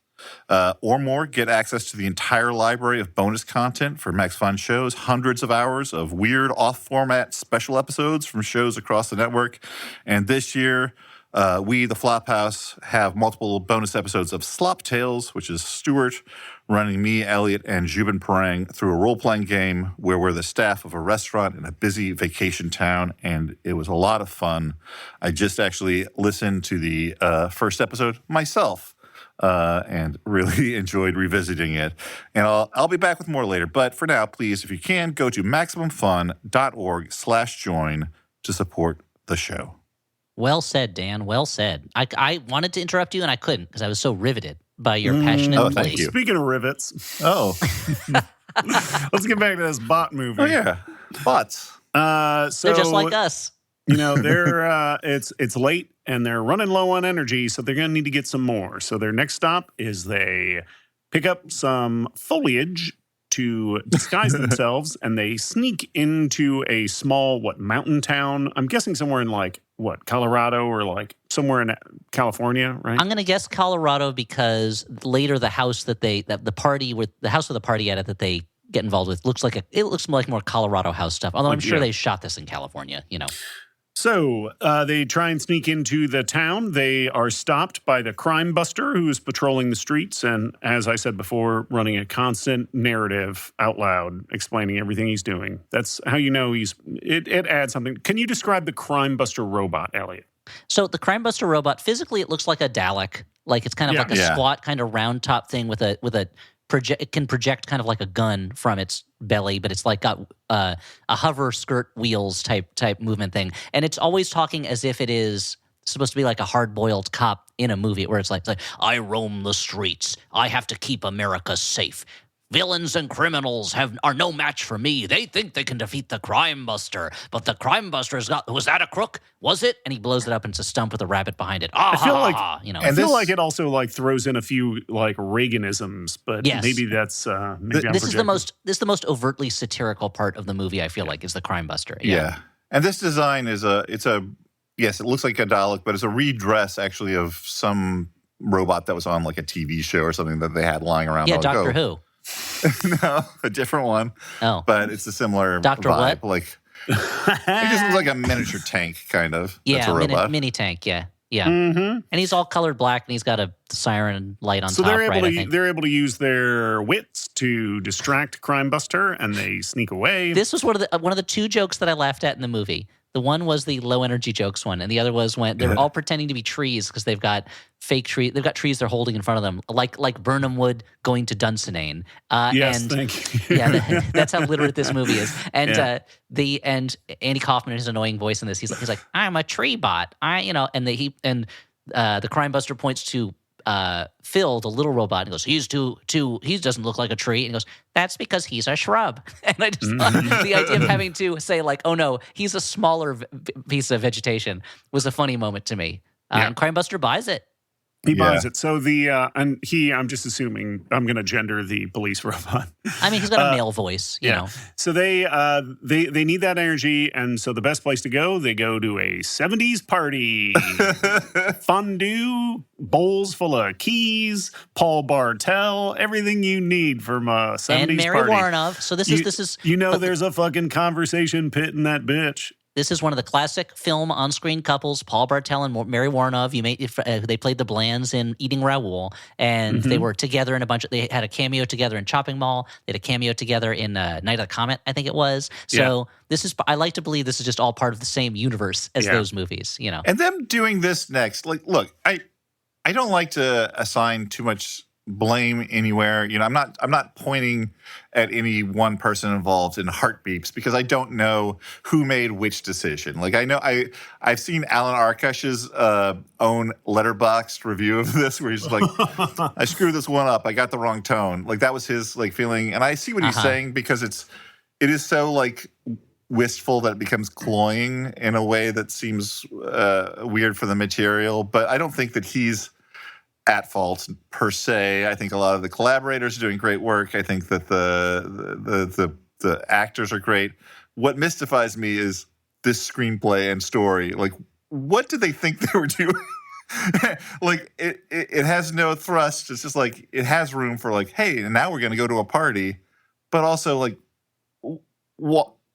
Speaker 1: or more get access to the entire library of bonus content for Max Fun shows, hundreds of hours of weird off-format special episodes from shows across the network. And this year, We, the Flophouse, have multiple bonus episodes of Slop Tales, which is Stuart running me, Elliot, and Jubin Parang through a role-playing game where we're the staff of a restaurant in a busy vacation town, and it was a lot of fun. I just actually listened to the first episode myself and really enjoyed revisiting it. And I'll be back with more later. But for now, please, if you can, go to MaximumFun.org/join to support the show.
Speaker 3: Well said, Dan. Well said. I wanted to interrupt you, and I couldn't because I was so riveted by your passionate plea.
Speaker 1: Thank you.
Speaker 2: Speaking of rivets,
Speaker 1: Oh.
Speaker 2: let's get back to this bot movie.
Speaker 1: Oh, yeah. Bots.
Speaker 3: They're just like us.
Speaker 2: They're it's late and they're running low on energy, so they're going to need to get some more. So their next stop is they pick up some foliage to disguise themselves, and they sneak into a small mountain town. I'm guessing somewhere in Colorado or somewhere in California, right?
Speaker 3: I'm going to guess Colorado because later the house with the party at it that they get involved with looks like more Colorado house stuff. Although I'm sure they shot this in California,
Speaker 2: So they try and sneak into the town. They are stopped by the crime buster who is patrolling the streets and, as I said before, running a constant narrative out loud, explaining everything he's doing. That's how you know it adds something. Can you describe the crime buster robot, Elliot?
Speaker 3: So the crime buster robot, physically it looks like a Dalek. Like it's kind of like a squat kind of round top thing with a it can project kind of like a gun from its belly, but it's got a hover skirt wheels type movement thing, and it's always talking as if it is supposed to be like a hard-boiled cop in a movie, where it's like I roam the streets, I have to keep America safe. Villains and criminals are no match for me. They think they can defeat the crime buster, but the crime buster was that a crook? Was it? And he blows it up, and it's a stump with a rabbit behind it. I feel like
Speaker 2: it also throws in a few Reaganisms, but maybe that's
Speaker 3: this is the most overtly satirical part of the movie. I feel like is the crime buster.
Speaker 1: Yeah. And this design is it looks like a Dalek, but it's a redress actually of some robot that was on a TV show or something that they had lying around.
Speaker 3: Yeah, Doctor Who.
Speaker 1: No, a different one.
Speaker 3: Oh.
Speaker 1: But it's a similar
Speaker 3: Dr.
Speaker 1: vibe.
Speaker 3: What?
Speaker 1: It just looks like a miniature tank, kind of.
Speaker 3: Yeah,
Speaker 1: that's a robot.
Speaker 3: Mini tank, yeah.
Speaker 2: Mm-hmm.
Speaker 3: And he's all colored black, and he's got a siren light on top,
Speaker 2: they're able to use their wits to distract Crime Buster, and they sneak away.
Speaker 3: This was one of the two jokes that I laughed at in the movie. The one was the low energy jokes one, and the other was when they're all pretending to be trees because they've got fake trees. They've got trees they're holding in front of them, like Burnham Wood going to Dunsinane.
Speaker 2: Yes, thank you.
Speaker 3: Yeah, that's how literate this movie is. And and Andy Kaufman, his annoying voice in this, he's like, I'm a tree bot. And the crime buster points to Phil, the little robot, and goes, he doesn't look like a tree. And he goes, that's because he's a shrub. And I just thought the idea of having to say oh no, he's a smaller piece of vegetation was a funny moment to me. And Crime Buster buys it.
Speaker 2: He buys it. So I'm just assuming I'm going to gender the police robot.
Speaker 3: I mean, he's got a male voice, you know.
Speaker 2: So they need that energy, and so the best place to go, they go to a 70s party. Fondue, bowls full of keys, Paul Bartel, everything you need from a 70s party.
Speaker 3: And Mary Warnoff. So this is
Speaker 2: there's a fucking conversation pit in that bitch.
Speaker 3: This is one of the classic film on-screen couples, Paul Bartel and Mary Warnoff. They played the Blands in Eating Raoul, and they were together in they had a cameo together in Chopping Mall. They had a cameo together in Night of the Comet, I think it was. So I like to believe this is just all part of the same universe as those movies,
Speaker 1: And them doing this next, look, I don't like to assign too much blame anywhere. I'm not pointing at any one person involved in Heartbeeps because I don't know who made which decision. I know I've seen Alan Arkush's own letterboxed review of this where he's like, I screwed this one up. I got the wrong tone. That was his feeling. And I see what he's saying because it is so wistful that it becomes cloying in a way that seems weird for the material. But I don't think that he's at fault per se. I think a lot of the collaborators are doing great work. I think that the actors are great. What mystifies me is this screenplay and story. What did they think they were doing? It has no thrust. It's just it has room for hey, and now we're going to go to a party, but also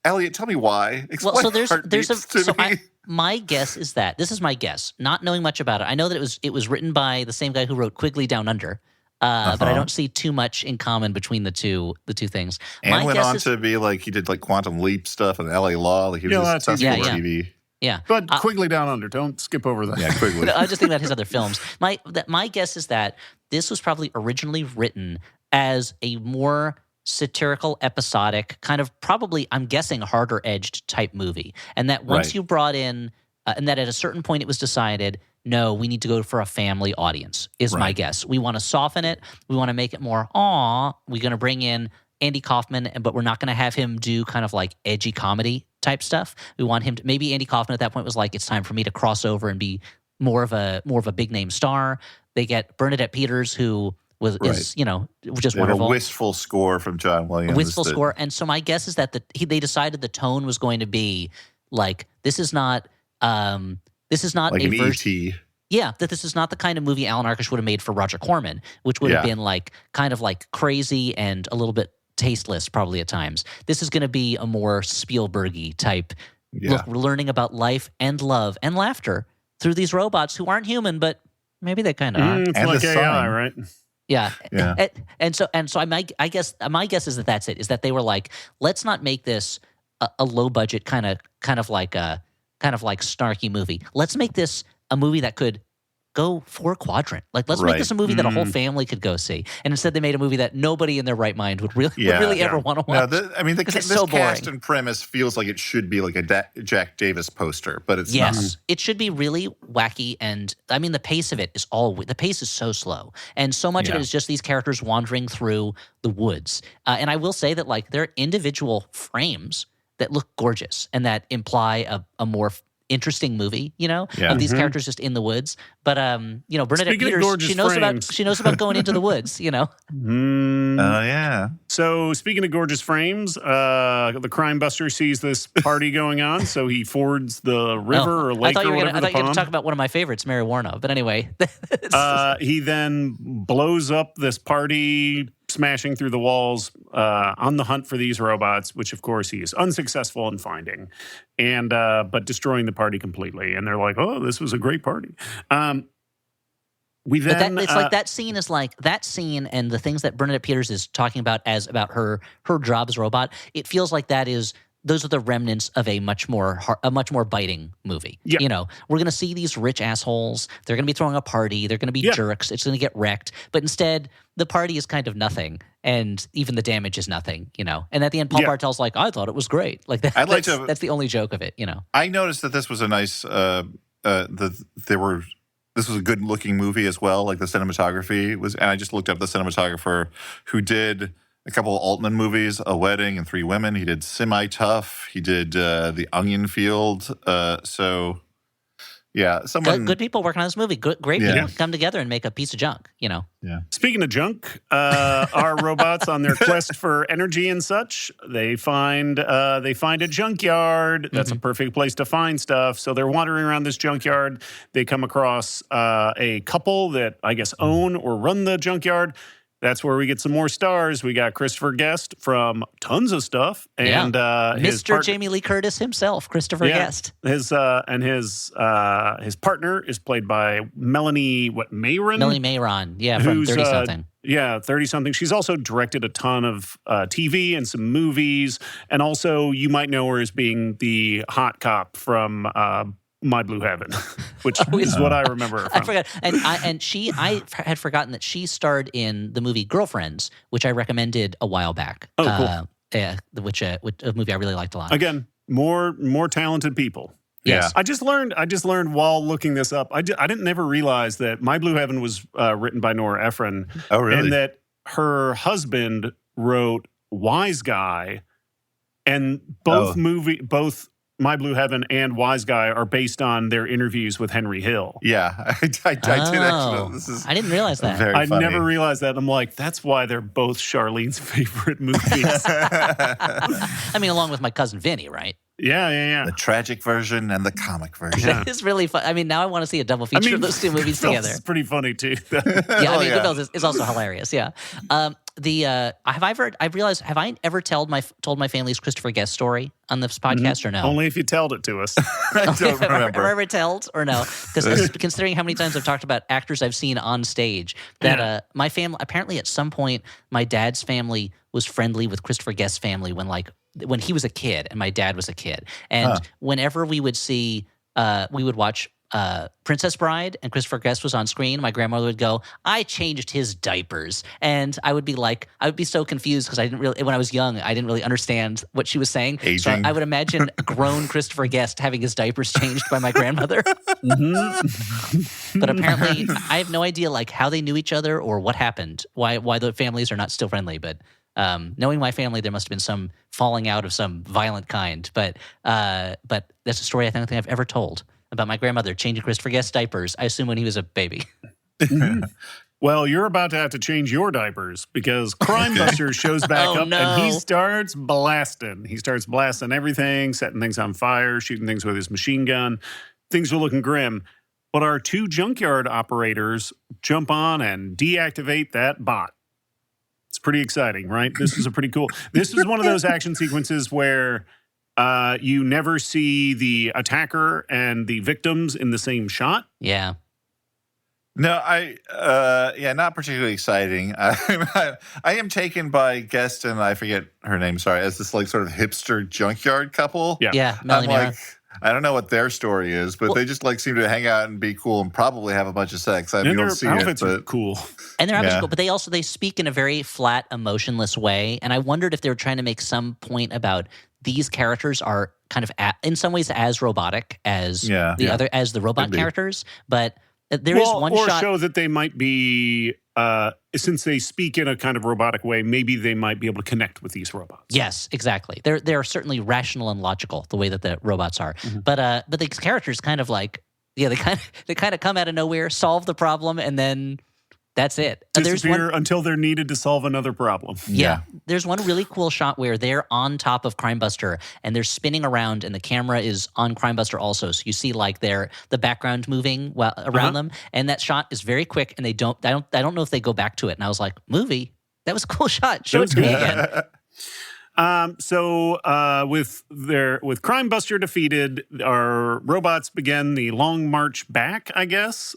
Speaker 1: Elliot, tell me why. Explain
Speaker 3: Well, so there's
Speaker 1: Heartbeeps to me.
Speaker 3: my guess is that this is my guess, not knowing much about it. I know that it was written by the same guy who wrote Quigley Down Under, but I don't see too much in common between the two things.
Speaker 1: And
Speaker 3: my
Speaker 1: went
Speaker 3: guess
Speaker 1: on
Speaker 3: is,
Speaker 1: to be like he did like Quantum Leap stuff and LA Law. Like he was
Speaker 4: Yeah,
Speaker 1: successful
Speaker 3: yeah,
Speaker 1: on TV.
Speaker 3: yeah.
Speaker 4: But Quigley Down Under. Don't skip over that.
Speaker 1: Yeah, quickly.
Speaker 3: I just think about his other films. My guess is that this was probably originally written as a more satirical, episodic, kind of probably, I'm guessing, harder edged type movie, and that once
Speaker 1: Right.
Speaker 3: you brought in, and that at a certain point it was decided, no, we need to go for a family audience. Is my
Speaker 1: Right.
Speaker 3: guess. We want to soften it. We want to make it more aw. We're going to bring in Andy Kaufman, but we're not going to have him do kind of like edgy comedy type stuff. We want him to, maybe Andy Kaufman at that point was like, it's time for me to cross over and be more of a big name star. They get Bernadette Peters, who is just
Speaker 1: They have a
Speaker 3: wonderful.
Speaker 1: wistful score from John Williams.
Speaker 3: Wistful
Speaker 1: that-
Speaker 3: score. And so my guess is that they decided the tone was going to be like, this is not
Speaker 1: like
Speaker 3: a
Speaker 1: an
Speaker 3: version.
Speaker 1: E.T.
Speaker 3: Yeah, that this is not the kind of movie Alan Arkush would have made for Roger Corman, which would have
Speaker 1: Yeah.
Speaker 3: been like kind of like crazy and a little bit tasteless probably at times. This is going to be a more Spielbergy type.
Speaker 1: Yeah.
Speaker 3: Look, we're learning about life and love and laughter through these robots who aren't human, but maybe they kind of are.
Speaker 4: It's
Speaker 1: And
Speaker 4: like
Speaker 1: the
Speaker 4: AI,
Speaker 1: sign.
Speaker 4: right?
Speaker 3: Yeah.
Speaker 1: Yeah.
Speaker 3: And so I guess my guess is that that's it. Is that they were like, let's not make this a low budget kind of like snarky movie. Let's make this a movie that could go 4-quadrant. Like let's make
Speaker 1: Right.
Speaker 3: this a movie that a whole family could go see. And instead they made a movie that nobody in their right mind would really ever want to
Speaker 1: No,
Speaker 3: watch.
Speaker 1: this
Speaker 3: Because it's so
Speaker 1: cast
Speaker 3: boring.
Speaker 1: and premise feels like it should be like a Jack Davis poster, but it's
Speaker 3: Yes,
Speaker 1: not.
Speaker 3: it should be really wacky, and I mean the pace of it is the pace is so slow, and so much of it
Speaker 1: Yeah.
Speaker 3: is just these characters wandering through the woods. And I will say that like there are individual frames that look gorgeous and that imply a more interesting movie,
Speaker 1: Yeah.
Speaker 3: of these characters just in the woods. But Bernadette
Speaker 4: Speaking of
Speaker 3: Peters,
Speaker 4: gorgeous frames.
Speaker 3: she knows about going into the woods.
Speaker 4: Mm.
Speaker 1: Oh, yeah.
Speaker 4: So speaking of gorgeous frames, the crime buster sees this party going on, so he fords the river or lake
Speaker 3: I thought
Speaker 4: or
Speaker 3: you were
Speaker 4: whatever
Speaker 3: going
Speaker 4: the
Speaker 3: to
Speaker 4: pond.
Speaker 3: talk about one of my favorites, Mary Warno. But anyway,
Speaker 4: He then blows up this party, smashing through the walls on the hunt for these robots, which of course he is unsuccessful in finding, and but destroying the party completely. And they're like, "Oh, this was a great party." We then
Speaker 3: But it's like that scene is like that scene and the things that Bernadette Peters is talking about as about her job as a robot. It feels like those are the remnants of a much more biting movie.
Speaker 4: Yeah.
Speaker 3: We're going to see these rich assholes. They're going to be throwing a party. They're going to be jerks. It's going to get wrecked. But instead, the party is kind of nothing, and even the damage is nothing. And at the end, Paul Bartel's like, "I thought it was great." Like that.
Speaker 1: I'd like
Speaker 3: that's the only joke of it.
Speaker 1: I noticed that this was a nice. This was a good-looking movie as well. Like the cinematography was, and I just looked up the cinematographer who did a couple of Altman movies, A Wedding and Three Women. He did Semi-Tough. He did The Onion Field. So, yeah, someone
Speaker 3: good people working on this movie. Great
Speaker 1: Yeah.
Speaker 3: people come together and make a piece of junk.
Speaker 1: Yeah.
Speaker 4: Speaking of junk, our robots on their quest for energy and such, they find a junkyard. That's a perfect place to find stuff. So they're wandering around this junkyard. They come across a couple that I guess own or run the junkyard. That's where we get some more stars. We got Christopher Guest from tons of stuff, and his
Speaker 3: Mr. Jamie Lee Curtis himself, Christopher Guest.
Speaker 4: His partner is played by Melanie Mayron.
Speaker 3: Melanie Mayron, from 30-something.
Speaker 4: 30-something. She's also directed a ton of TV and some movies, and also you might know her as being the hot cop from My Blue Heaven, which is what I remember her from.
Speaker 3: I forgot, I had forgotten that she starred in the movie Girlfriends, which I recommended a while back.
Speaker 4: Oh, cool.
Speaker 3: Which a movie I really liked a lot.
Speaker 4: Again, more talented people.
Speaker 3: Yes.
Speaker 4: I just learned while looking this up. I didn't never realize that My Blue Heaven was written by Nora Ephron.
Speaker 1: Oh, really?
Speaker 4: And that her husband wrote Wise Guy, and both My Blue Heaven and Wise Guy are based on their interviews with Henry Hill.
Speaker 1: Yeah, I did actually. This is
Speaker 3: I didn't realiase that.
Speaker 1: very
Speaker 4: I
Speaker 1: funny.
Speaker 4: never realized that. I'm like, that's why they're both Charlene's favorite movies.
Speaker 3: I mean, along with My Cousin Vinny, right?
Speaker 4: Yeah.
Speaker 1: The tragic version and the comic version.
Speaker 4: Yeah.
Speaker 3: It's really fun. I mean, now I want to see a double feature of those two movies
Speaker 4: Goodfellas
Speaker 3: together.
Speaker 4: is pretty funny too.
Speaker 3: Yeah, I mean, Goodfellas is also hilarious. Yeah. have I ever told my family's Christopher Guest story on this podcast or no?
Speaker 4: Only if you telled it to us.
Speaker 1: I don't remember.
Speaker 3: Have I ever told or no? Because considering how many times I've talked about actors I've seen on stage, that my family, apparently at some point, my dad's family was friendly with Christopher Guest's family when he was a kid and my dad was a kid. And whenever we would watch Princess Bride and Christopher Guest was on screen, my grandmother would go, "I changed his diapers," and I would be so confused because when I was young, I didn't really understand what she was saying.
Speaker 1: Aging.
Speaker 3: So I would imagine grown Christopher Guest having his diapers changed by my grandmother. But apparently, I have no idea how they knew each other or what happened, why the families are not still friendly. But knowing my family, there must have been some falling out of some violent kind. But that's a story I don't think I've ever told about my grandmother changing Christopher Guest's diapers, I assume when he was a baby.
Speaker 4: Well, you're about to have to change your diapers because Crime Buster shows back up and he starts blasting. He starts blasting everything, setting things on fire, shooting things with his machine gun. Things are looking grim. But our two junkyard operators jump on and deactivate that bot. It's pretty exciting, right? This is this is one of those action sequences where you never see the attacker and the victims in the same shot.
Speaker 3: Yeah.
Speaker 1: No, not particularly exciting. I am taken by Guest and I forget her name. Sorry, as this sort of hipster junkyard couple.
Speaker 3: Yeah.
Speaker 1: I'm like, I don't know what their story is, but they just seem to hang out and be cool and probably have a bunch of sex. I mean, you don't see
Speaker 4: outfits
Speaker 1: it, but
Speaker 4: are cool.
Speaker 3: And their outfits are cool, but they speak in a very flat, emotionless way. And I wondered if they were trying to make some point about these characters are kind of in some ways as robotic as the robot characters, but there is one
Speaker 4: or
Speaker 3: shot.
Speaker 4: Show that they might be, since they speak in a kind of robotic way, maybe they might be able to connect with these robots.
Speaker 3: Yes, exactly. They're certainly rational and logical the way that the robots are, but these characters kind of they kind of come out of nowhere, solve the problem, and then that's it.
Speaker 4: Disappear until they're needed to solve another problem.
Speaker 3: Yeah. There's one really cool shot where they're on top of Crime Buster and they're spinning around and the camera is on Crime Buster also. So you see the background moving around them. And that shot is very quick and I don't know if they go back to it. And I was like, movie? That was a cool shot. Show it to me again.
Speaker 4: With Crime Buster defeated, our robots begin the long march back, I guess.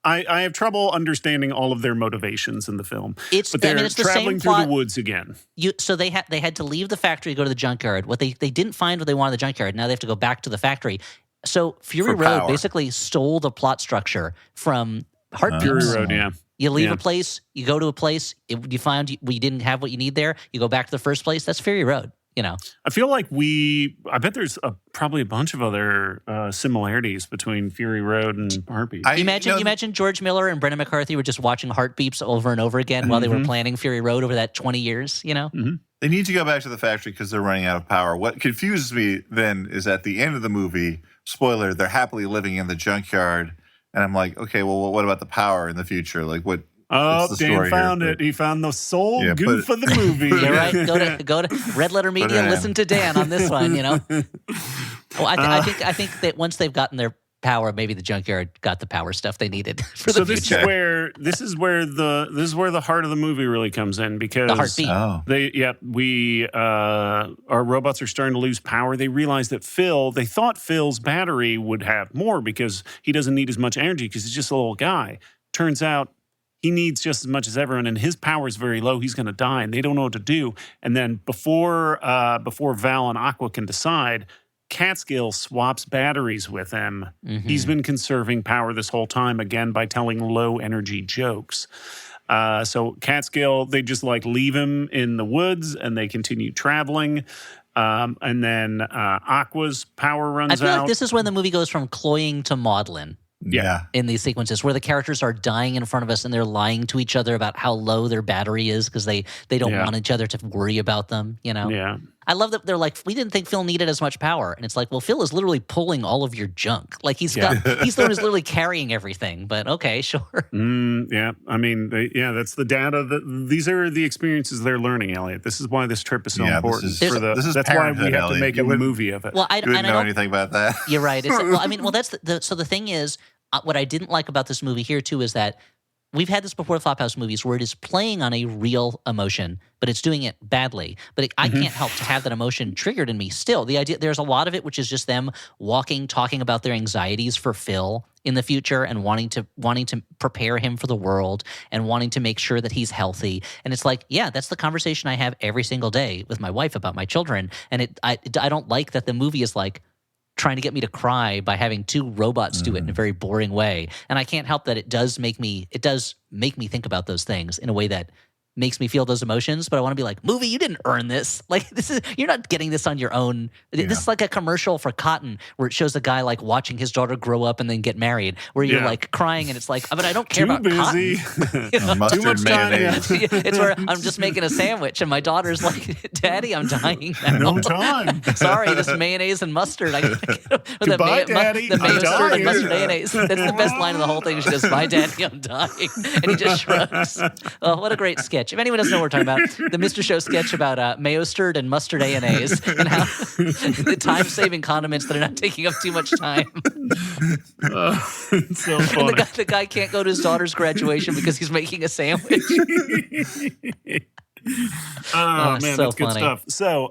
Speaker 4: I have trouble understanding all of their motivations in the film. But they're traveling through the woods again.
Speaker 3: So they had to leave the factory, go to the junkyard. What they didn't find what they wanted in the junkyard. Now they have to go back to the factory. So Fury Road basically stole the plot structure from Heartbeeps.
Speaker 4: Fury Road, yeah.
Speaker 3: You leave a place, you go to a place, you find we didn't have what you need there, you go back to the first place. That's Fury Road.
Speaker 4: I feel like I bet there's probably a bunch of other similarities between Fury Road and Heartbeeps.
Speaker 3: You imagine George Miller and Brendan McCarthy were just watching Heartbeeps over and over again while they were planning Fury Road over that 20 years,
Speaker 1: They need to go back to the factory because they're running out of power. What confuses me then is at the end of the movie, spoiler, they're happily living in the junkyard. And I'm like, okay, well, what about the power in the future? What?
Speaker 4: Oh, Dan found it. He found the sole goof of the movie.
Speaker 3: You're right. Go to Red Letter Media and listen to Dan on this one. I think that once they've gotten their power, maybe the junkyard got the power stuff they needed for the future.
Speaker 4: This is where the heart of the movie really comes in because
Speaker 3: the heartbeat.
Speaker 4: Our robots are starting to lose power. They realize that they thought Phil's battery would have more because he doesn't need as much energy because he's just a little guy. Turns out he needs just as much as everyone, and his power is very low. He's going to die, and they don't know what to do. And then before Val and Aqua can decide, Catskill swaps batteries with him. Mm-hmm. He's been conserving power this whole time, again, by telling low-energy jokes. So Catskill, they just leave him in the woods, and they continue traveling. And then Aqua's power runs out.
Speaker 3: I feel like this is when the movie goes from cloying to maudlin.
Speaker 1: Yeah.
Speaker 3: In these sequences where the characters are dying in front of us and they're lying to each other about how low their battery is because they don't want each other to worry about them,
Speaker 4: Yeah.
Speaker 3: I love that they're like, we didn't think Phil needed as much power. And it's like, well, Phil is literally pulling all of your junk. He's the one who's literally carrying everything. But okay, sure.
Speaker 4: Yeah. I mean, that's the data. These are the experiences they're learning, Elliot. This is why this trip is so important. That's why we have to make a movie of it.
Speaker 3: Well, I
Speaker 1: don't know anything about that.
Speaker 3: You're right. That's so the thing is, what I didn't like about this movie here too is that we've had this before with Flophouse movies where it is playing on a real emotion, but it's doing it badly. But I can't help to have that emotion triggered in me still. The idea, there's a lot of it which is just them talking about their anxieties for Phil in the future and wanting to prepare him for the world and wanting to make sure that he's healthy. And it's like, yeah, that's the conversation I have every single day with my wife about my children. And I don't like that the movie is like trying to get me to cry by having two robots do it in a very boring way. And I can't help that it does make me think about those things in a way that makes me feel those emotions, but I want to be like, movie, you didn't earn this. Like, you're not getting this on your own. Yeah. This is like a commercial for cotton where it shows a guy like watching his daughter grow up and then get married, where you're like crying and it's like, but I don't care about
Speaker 4: busy.
Speaker 3: Cotton. You know?
Speaker 1: Mustard
Speaker 4: Too much time,
Speaker 1: mayonnaise.
Speaker 3: It's where I'm just making a sandwich and my daughter's like, Daddy, I'm dying now.
Speaker 4: No time.
Speaker 3: Sorry, this mayonnaise and mustard.
Speaker 4: Goodbye, Daddy.
Speaker 3: The mayo
Speaker 4: I'm
Speaker 3: stirred and
Speaker 4: dying.
Speaker 3: mustard mayonnaise. That's the best line of the whole thing. She goes, "Bye, Daddy, I'm dying," and he just shrugs. Oh, what a great sketch! If anyone doesn't know what we're talking about, the Mr. Show sketch about mayo stirred and mustard mayonnaise and how the time-saving condiments that are not taking up too much time.
Speaker 4: It's so
Speaker 3: And
Speaker 4: funny.
Speaker 3: the guy can't go to his daughter's graduation because he's making a sandwich.
Speaker 4: Oh, man,
Speaker 3: so
Speaker 4: that's good
Speaker 3: funny.
Speaker 4: stuff. So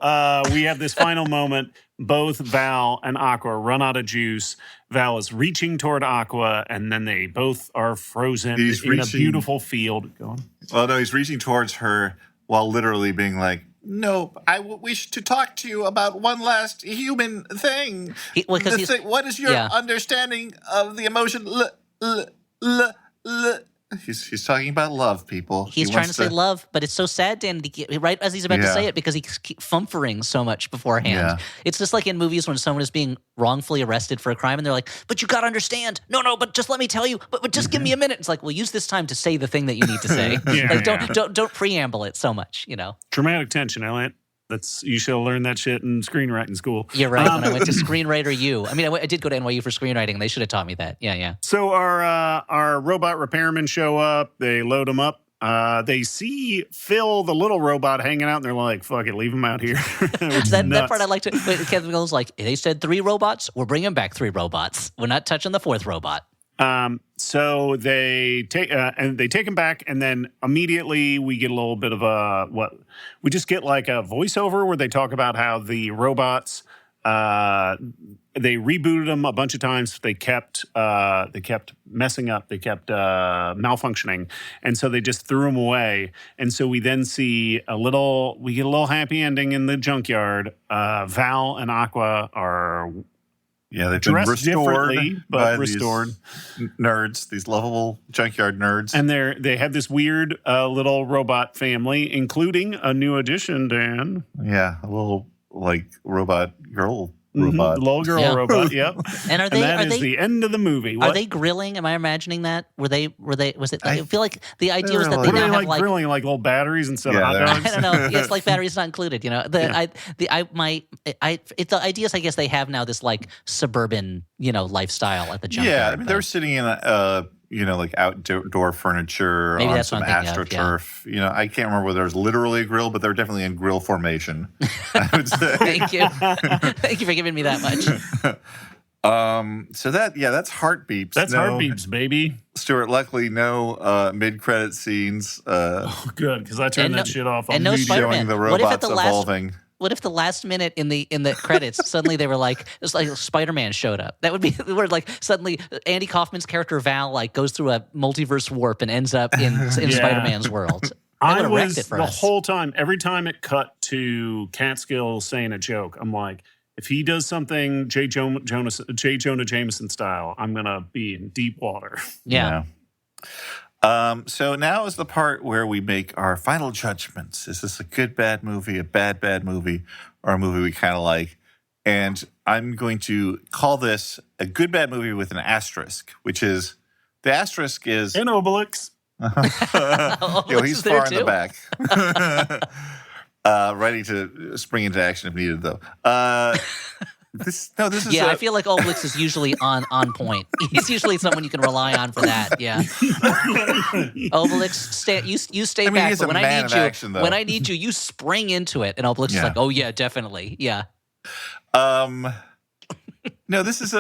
Speaker 4: we have this final moment. Both Val and Aqua run out of juice. Val is reaching toward Aqua, and then they both are frozen
Speaker 1: He's
Speaker 4: in a
Speaker 1: reaching-
Speaker 4: beautiful field. Go on.
Speaker 1: Well, no, he's reaching towards her while literally being like, "No, I wish to talk to you about one last human thing. What is your understanding of the emotion? He's talking about love, people.
Speaker 3: He's trying to say love, but it's so sad, Dan, right as he's about to say it, because he's fumfering so much beforehand.
Speaker 1: Yeah.
Speaker 3: It's just like in movies when someone is being wrongfully arrested for a crime, and they're like, "But you got to understand. No, but just let me tell you. But just give me a minute." It's like, well, use this time to say the thing that you need to say. Don't preamble it so much. You know.
Speaker 4: Dramatic tension, Elliot. You should have learned that shit in screenwriting school.
Speaker 3: You're right. When I went to Screenwriter U, I mean, I did go to NYU for screenwriting. They should have taught me that. Yeah.
Speaker 4: So our robot repairmen show up. They load him up. They see Phil, the little robot, hanging out, and they're like, "Fuck it, leave him out here."
Speaker 3: that part I like to. Kevin goes like, "They said 3 robots. We're bringing back 3 robots. We're not touching the 4th robot."
Speaker 4: So they take him back, and then immediately we get a little bit of we just get like a voiceover where they talk about how the robots they rebooted them a bunch of times. They kept messing up. They kept malfunctioning, and so they just threw them away. And so we then see we get a little happy ending in the junkyard. Val and Aqua are.
Speaker 1: Yeah, they've been
Speaker 4: Dressed
Speaker 1: restored
Speaker 4: differently, but
Speaker 1: by
Speaker 4: restored.
Speaker 1: these nerds, these lovable junkyard nerds.
Speaker 4: And they have this weird little robot family, including a new addition, Dan.
Speaker 1: Yeah, a little like robot girl
Speaker 4: Mm-hmm.
Speaker 1: robot.
Speaker 4: Little girl robot, yep.
Speaker 3: And
Speaker 4: that is the end of the movie.
Speaker 3: Are they grilling? Am I imagining that? Was it? I feel like the idea was that
Speaker 4: What
Speaker 3: they
Speaker 4: are
Speaker 3: now
Speaker 4: they
Speaker 3: have like
Speaker 4: grilling, like little batteries instead of hot dogs?
Speaker 3: I don't know. It's like batteries not included. You know, the idea is I guess they have now this like suburban lifestyle at the junkyard.
Speaker 1: Yeah, I mean, they're sitting in like outdoor furniture
Speaker 3: Maybe
Speaker 1: on
Speaker 3: that's
Speaker 1: some
Speaker 3: what I'm thinking of,
Speaker 1: AstroTurf. I can't remember whether there's literally a grill, but they're definitely in grill formation. I would say.
Speaker 3: Thank you. Thank you for giving me that much.
Speaker 1: So that's Heartbeeps.
Speaker 4: That's Heartbeeps, baby.
Speaker 1: Stuart, luckily, no mid-credit scenes.
Speaker 4: Good, because I turned that shit off.
Speaker 3: And no Spider-Man.
Speaker 1: Showing the
Speaker 3: What
Speaker 1: robots
Speaker 3: if
Speaker 1: evolving.
Speaker 3: What if the last minute in the credits suddenly they were like, it's like Spider-Man showed up? That would be where like suddenly Andy Kaufman's character Val like goes through a multiverse warp and ends up in Spider-Man's world.
Speaker 4: I was the whole time, every time it cut to Catskill saying a joke, I'm like, if he does something J. Jonah Jameson style, I'm gonna be in deep water.
Speaker 3: Yeah.
Speaker 1: So now is the part where we make our final judgments. Is this a good, bad movie, a bad, bad movie, or a movie we kind of like? And I'm going to call this a good, bad movie with an asterisk, which is the asterisk is
Speaker 4: And Obelix.
Speaker 1: He's far in the back. Ready to spring into action if needed, though. This is.
Speaker 3: Yeah, I feel like Obelix is usually on point. He's usually someone you can rely on for that. Yeah. Obelix, you stay back.
Speaker 1: He's
Speaker 3: but
Speaker 1: a man of action, though.
Speaker 3: When I need you, you spring into it, and Obelix is like, "Oh yeah, definitely, yeah."
Speaker 1: No, this is.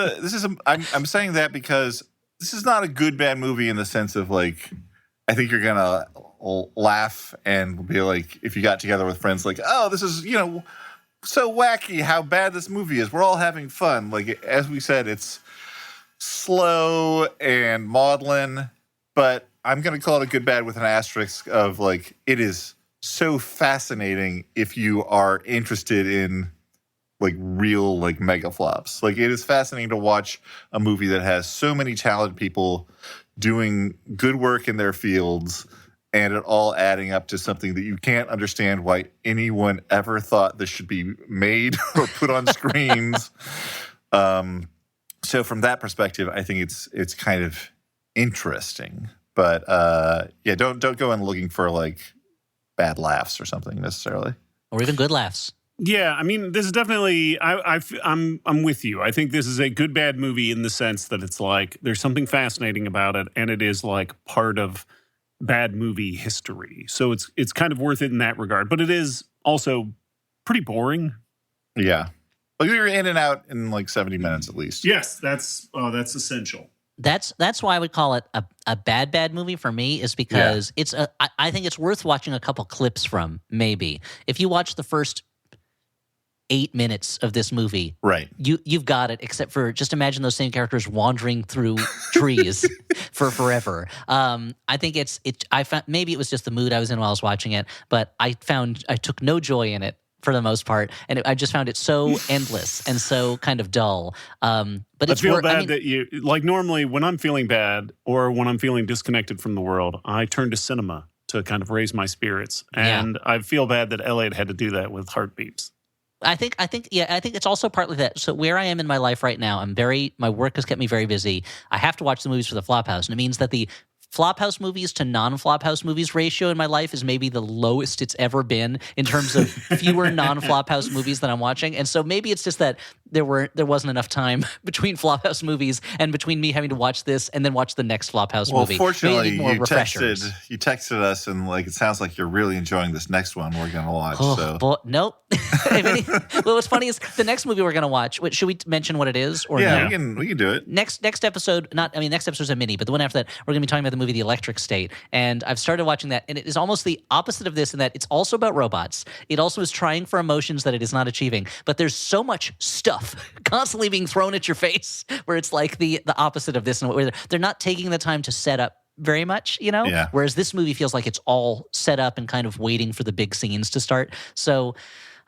Speaker 1: I'm saying that because this is not a good bad movie in the sense of like I think you're gonna laugh and be like, if you got together with friends, like, oh, this is so wacky how bad this movie is. We're all having fun. Like as we said, it's slow and maudlin, but I'm gonna call it a good bad with an asterisk of like it is so fascinating if you are interested in like real like mega flops. Like it is fascinating to watch a movie that has so many talented people doing good work in their fields and it all adding up to something that you can't understand why anyone ever thought this should be made or put on screens. So from that perspective, I think it's kind of interesting. But yeah, don't go in looking for like bad laughs or something necessarily.
Speaker 3: Or even good laughs.
Speaker 4: Yeah, I mean, this is definitely. I'm with you. I think this is a good bad movie in the sense that it's like there's something fascinating about it, and it is like part of bad movie history. So it's kind of worth it in that regard. But it is also pretty boring.
Speaker 1: Yeah, like you're in and out in like 70 minutes at least.
Speaker 4: Yes, that's essential.
Speaker 3: That's why I would call it a bad movie for me, is because I think it's worth watching a couple clips from, maybe. If you watch the first 8 minutes of this movie,
Speaker 1: right,
Speaker 3: you've got it, except for just imagine those same characters wandering through trees for forever. I think I found, maybe it was just the mood I was in while I was watching it, but I took no joy in it for the most part, and I just found it so endless and so kind of dull. But it's
Speaker 4: I feel bad that you, like, normally when I'm feeling bad or when I'm feeling disconnected from the world, I turn to cinema to kind of raise my spirits, and I feel bad that Elliot had to do that with Heartbeeps.
Speaker 3: I think it's also partly that. So where I am in my life right now, my work has kept me very busy. I have to watch the movies for the Flophouse, and it means that the Flophouse movies to non-Flophouse movies ratio in my life is maybe the lowest it's ever been in terms of fewer non-Flophouse movies that I'm watching. And so maybe it's just that there wasn't enough time between Flophouse movies and between me having to watch this and then watch the next Flophouse movie.
Speaker 1: Well, fortunately,
Speaker 3: you
Speaker 1: texted us, and like it sounds like you're really enjoying this next one we're going to watch.
Speaker 3: Nope. Well, what's funny is the next movie we're going to watch. Should we mention what it is? Or
Speaker 1: yeah,
Speaker 3: no?
Speaker 1: we can do it.
Speaker 3: Next episode, next episode's a mini, but the one after that, we're going to be talking about the movie The Electric State. And I've started watching that, and it is almost the opposite of this in that it's also about robots. It also is trying for emotions that it is not achieving. But there's so much stuff constantly being thrown at your face where it's like the opposite of this, and where they're not taking the time to set up very much,
Speaker 1: Yeah.
Speaker 3: Whereas this movie feels like it's all set up and kind of waiting for the big scenes to start. So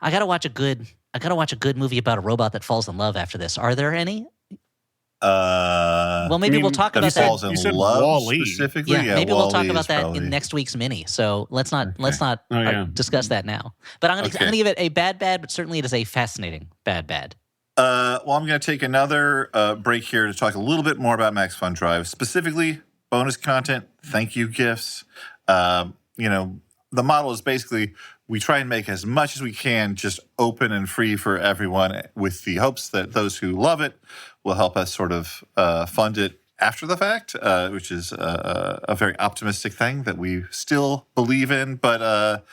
Speaker 3: I got to watch a good movie about a robot that falls in love after this. Are there any? Well, maybe we'll talk about that.
Speaker 1: Falls in love
Speaker 4: Wall-E.
Speaker 1: specifically.
Speaker 3: Yeah, maybe we'll talk about that
Speaker 1: probably
Speaker 3: in next week's mini. So let's not discuss that now. But I'm going to give it a bad, but certainly it is a fascinating bad.
Speaker 1: Well, I'm going to take another break here to talk a little bit more about Max Fun Drive, specifically bonus content, thank you gifts. The model is basically we try and make as much as we can just open and free for everyone with the hopes that those who love it will help us sort of fund it after the fact, which is a very optimistic thing that we still believe in. But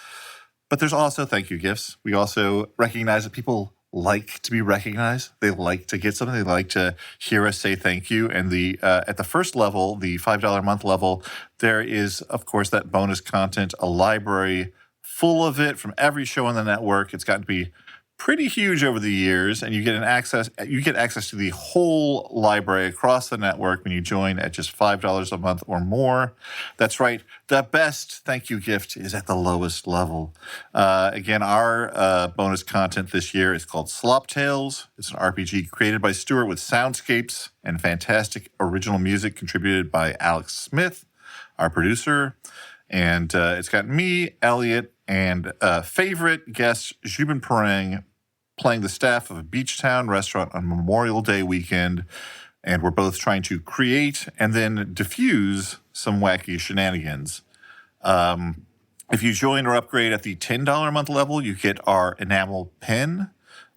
Speaker 1: there's also thank you gifts. We also recognize that people like to be recognized. They like to get something. They like to hear us say thank you. And at the first level, the $5 a month level, there is, of course, that bonus content, a library full of it from every show on the network. It's gotten to be pretty huge over the years, and you get access to the whole library across the network when you join at just $5 a month or more. That's right. The best thank you gift is at the lowest level. Again, our bonus content this year is called Slop Tales. It's an RPG created by Stuart with soundscapes and fantastic original music contributed by Alex Smith, our producer. And it's got me, Elliot, and favorite guest, Jubin Parang, playing the staff of a beach town restaurant on Memorial Day weekend. And we're both trying to create and then diffuse some wacky shenanigans. If you join or upgrade at the $10 a month level, you get our enamel pen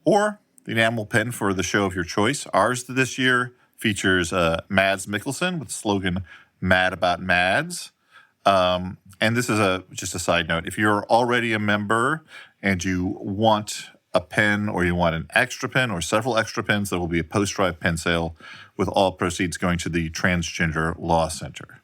Speaker 1: or the enamel pen for the show of your choice. Ours this year features Mads Mikkelsen with the slogan, Mad About Mads. And this is just a side note. If you're already a member and you want a pen or you want an extra pen or several extra pens, there will be a post-drive pen sale with all proceeds going to the Transgender Law Center.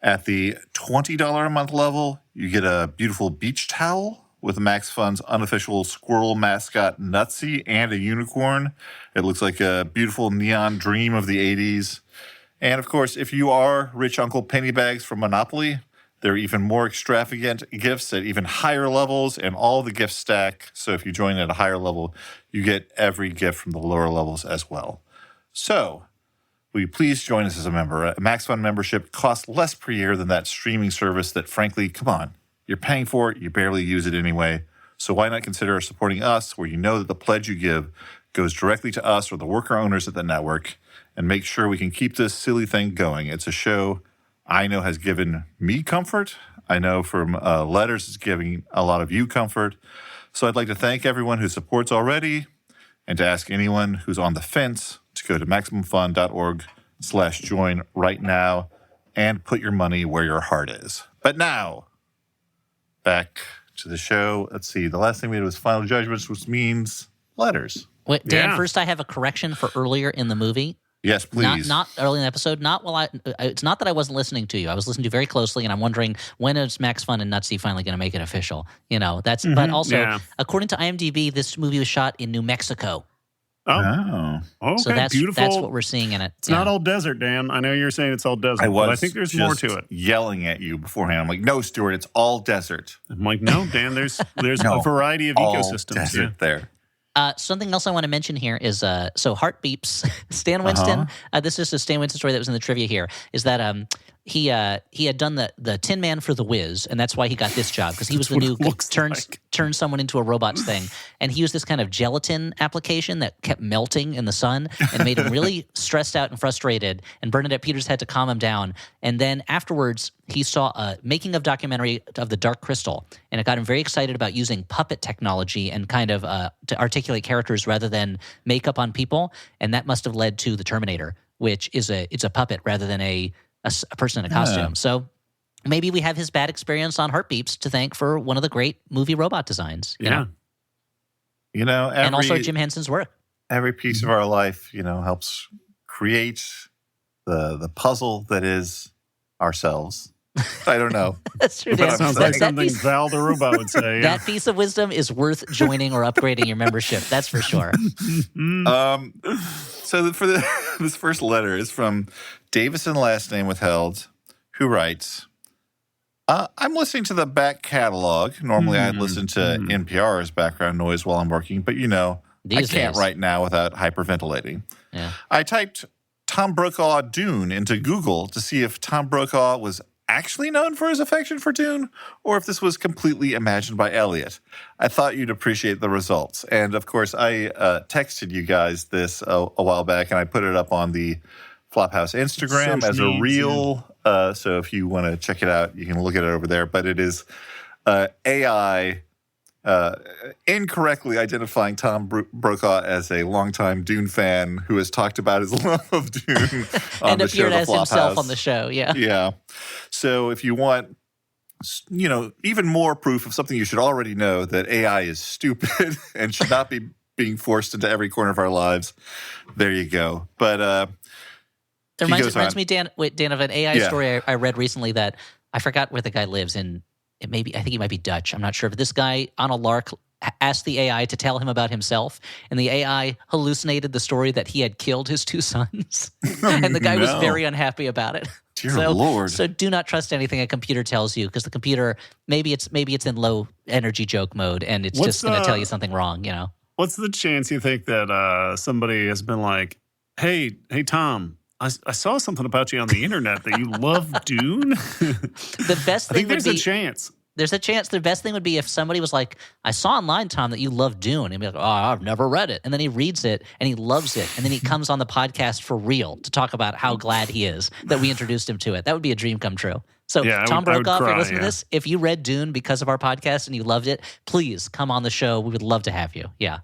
Speaker 1: At the $20 a month level, you get a beautiful beach towel with Max Fun's unofficial squirrel mascot Nutsy and a unicorn. It looks like a beautiful neon dream of the 80s. And of course, if you are rich Uncle Pennybags from Monopoly, there are even more extravagant gifts at even higher levels, and all the gifts stack. So if you join at a higher level, you get every gift from the lower levels as well. So will you please join us as a member? A Max Fun membership costs less per year than that streaming service that, frankly, come on, you're paying for it, you barely use it anyway. So why not consider supporting us, where you know that the pledge you give goes directly to us or the worker owners at the network, and make sure we can keep this silly thing going. It's a show I know has given me comfort. I know from letters it's giving a lot of you comfort. So I'd like to thank everyone who supports already, and to ask anyone who's on the fence to go to MaximumFun.org/join right now and put your money where your heart is. But now, back to the show. Let's see. The last thing we did was Final Judgments, which means letters.
Speaker 3: Wait, Dan,
Speaker 4: Yeah.
Speaker 3: first I have a correction for earlier in the movie.
Speaker 1: Yes, please.
Speaker 3: Not early in the episode. Not while it's not that I wasn't listening to you. I was listening to you very closely, and I'm wondering when is Max Fun and Nutsy finally going to make it official? That's. But also,
Speaker 4: yeah.
Speaker 3: according to IMDb, this movie was shot in New Mexico.
Speaker 4: Oh, okay,
Speaker 3: So that's
Speaker 4: beautiful.
Speaker 3: what we're seeing in it.
Speaker 4: It's not all desert, Dan. I know you're saying it's all desert, but I think there's more to it.
Speaker 1: Yelling at you beforehand. I'm like, no, Stuart, it's all desert.
Speaker 4: I'm like, no, Dan, there's
Speaker 1: No,
Speaker 4: a variety of
Speaker 1: all
Speaker 4: ecosystems.
Speaker 1: desert there.
Speaker 3: Something else I want to mention here is so Heartbeeps. Stan Winston. This is a Stan Winston story that was in the trivia here. Is that he had done the Tin Man for The Wiz, and that's why he got this job, because he was the
Speaker 4: what
Speaker 3: new
Speaker 4: it looks
Speaker 3: turns someone into a robots thing, and he used this kind of gelatin application that kept melting in the sun and made him really stressed out and frustrated. And Bernadette Peters had to calm him down. And then afterwards, he saw a making of documentary of The Dark Crystal, and it got him very excited about using puppet technology and kind of to articulate characters rather than makeup on people. And that must have led to The Terminator, which is it's a puppet rather than a person in a costume. So maybe we have his bad experience on Heartbeeps to thank for one of the great movie robot designs.
Speaker 1: You know,
Speaker 3: And also Jim Henson's work.
Speaker 1: every piece of our life, helps create the puzzle that is ourselves. I don't know.
Speaker 3: That's true.
Speaker 1: But
Speaker 3: Dan.
Speaker 1: I'm
Speaker 4: Sounds
Speaker 1: saying-
Speaker 4: like something Val the Robot would say. Yeah.
Speaker 3: That piece of wisdom is worth joining or upgrading your membership. That's for sure.
Speaker 1: So for this first letter is from Davison, last name withheld, who writes, I'm listening to the back catalog. Normally I'd listen to NPR as background noise while I'm working, but I
Speaker 3: These
Speaker 1: can't
Speaker 3: days.
Speaker 1: right now without hyperventilating.
Speaker 3: Yeah.
Speaker 1: I typed Tom Brokaw Dune into Google to see if Tom Brokaw was actually known for his affection for Dune, or if this was completely imagined by Elliot. I thought you'd appreciate the results. And of course, I texted you guys this a while back, and I put it up on the Flophouse Instagram
Speaker 4: Social
Speaker 1: as a
Speaker 4: needs,
Speaker 1: reel. So if you want to check it out, you can look at it over there. But it is AI incorrectly identifying Tom Brokaw as a longtime Dune fan who has talked about his love of Dune on
Speaker 3: And
Speaker 1: the show
Speaker 3: appeared
Speaker 1: The
Speaker 3: as himself
Speaker 1: Flophouse.
Speaker 3: on the show. Yeah.
Speaker 1: Yeah. So if you want, even more proof of something you should already know, that AI is stupid and should not be being forced into every corner of our lives, there you go. But
Speaker 3: It
Speaker 1: he goes
Speaker 3: reminds
Speaker 1: on.
Speaker 3: me, Dan, of an AI
Speaker 1: Yeah.
Speaker 3: story I read recently that I forgot where the guy lives in. I think he might be Dutch. I'm not sure. But this guy on a lark asked the AI to tell him about himself, and the AI hallucinated the story that he had killed his two sons, and the guy was
Speaker 1: No.
Speaker 3: very unhappy about it.
Speaker 1: Dear Lord.
Speaker 3: So do not trust anything a computer tells you, because the computer maybe it's in low energy joke mode, and it's
Speaker 4: What's
Speaker 3: just going to tell
Speaker 4: the-
Speaker 3: you something wrong.
Speaker 4: What's the chance you think that somebody has been like, hey, Tom, I saw something about you on the internet that you love Dune?
Speaker 3: The best
Speaker 4: I
Speaker 3: thing
Speaker 4: think
Speaker 3: would
Speaker 4: there's
Speaker 3: be
Speaker 4: a chance.
Speaker 3: there's a chance. The best thing would be if somebody was like, I saw online, Tom, that you love Dune. And be like, oh, I've never read it. And then he reads it and he loves it. And then he comes on the podcast for real to talk about how glad he is that we introduced him to it. That would be a dream come true. So,
Speaker 4: Yeah,
Speaker 3: Tom
Speaker 4: I would
Speaker 3: Brokaw, if you're
Speaker 4: cry,
Speaker 3: listening to
Speaker 4: yeah.
Speaker 3: this, if you read Dune because of our podcast and you loved it, please come on the show. We would love to have you. Yeah.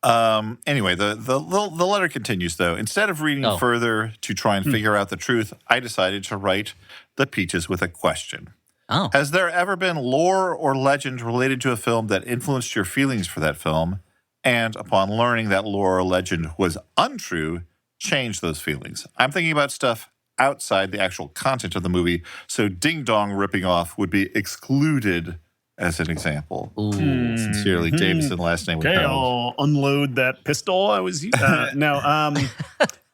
Speaker 1: Anyway, the letter continues, though. Instead of reading
Speaker 3: Oh.
Speaker 1: further to try and figure out the truth, I decided to write the Peaches with a question.
Speaker 3: Oh.
Speaker 1: Has there ever been lore or legend related to a film that influenced your feelings for that film, and upon learning that lore or legend was untrue, changed those feelings? I'm thinking about stuff outside the actual content of the movie. So Ding Dong ripping off would be excluded as an example.
Speaker 3: Ooh.
Speaker 1: Sincerely, Davison, last name
Speaker 4: Okay,
Speaker 1: withheld.
Speaker 4: I'll unload that pistol. I was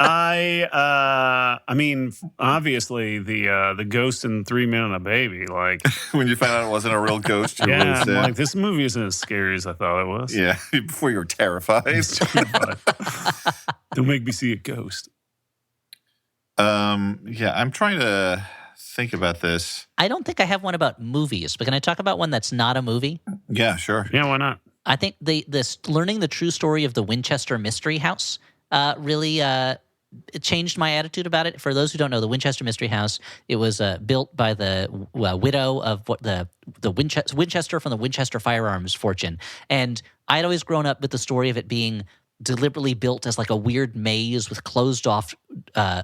Speaker 4: I mean, obviously the ghost in 3 Men and a Baby. Like,
Speaker 1: When you found out it wasn't a real ghost, you were
Speaker 4: yeah,
Speaker 1: really
Speaker 4: I'm
Speaker 1: sad.
Speaker 4: like, this movie isn't as scary as I thought it was.
Speaker 1: Yeah, before you were terrified.
Speaker 4: Don't make me see a ghost.
Speaker 1: Yeah, I'm trying to think about this.
Speaker 3: I don't think I have one about movies, but can I talk about one that's not a movie?
Speaker 1: Yeah, sure.
Speaker 4: Yeah, why not?
Speaker 3: I think this learning the true story of the Winchester Mystery House really it changed my attitude about it. For those who don't know, the Winchester Mystery House, it was built by the widow of the Winchester from the Winchester firearms fortune, and I'd always grown up with the story of it being deliberately built as like a weird maze with closed off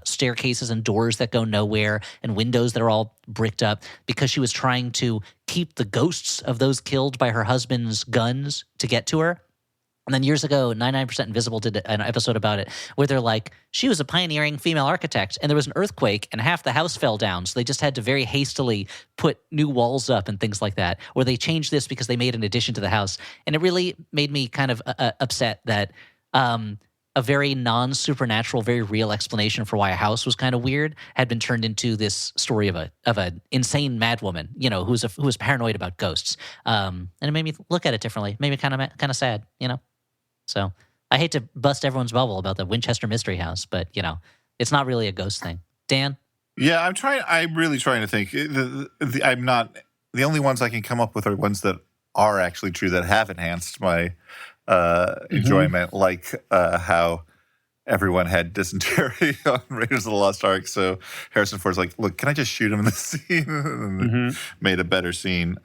Speaker 3: staircases and doors that go nowhere and windows that are all bricked up because she was trying to keep the ghosts of those killed by her husband's guns to get to her. And then years ago, 99% Invisible did an episode about it where they're like, she was a pioneering female architect and there was an earthquake and half the house fell down. So they just had to very hastily put new walls up and things like that. Or they changed this because they made an addition to the house. And it really made me kind of upset that a very non-supernatural, very real explanation for why a house was kind of weird had been turned into this story of an insane madwoman, you know, who was paranoid about ghosts. And it made me look at it differently. Made me kind of sad, you know. So I hate to bust everyone's bubble about the Winchester Mystery House, but you know, it's not really a ghost thing. Dan?
Speaker 1: Yeah, I'm really trying to think. I'm not. The only ones I can come up with are ones that are actually true that have enhanced my enjoyment, like how everyone had dysentery on Raiders of the Lost Ark. So Harrison Ford's like, look, can I just shoot him in the scene? And made a better scene.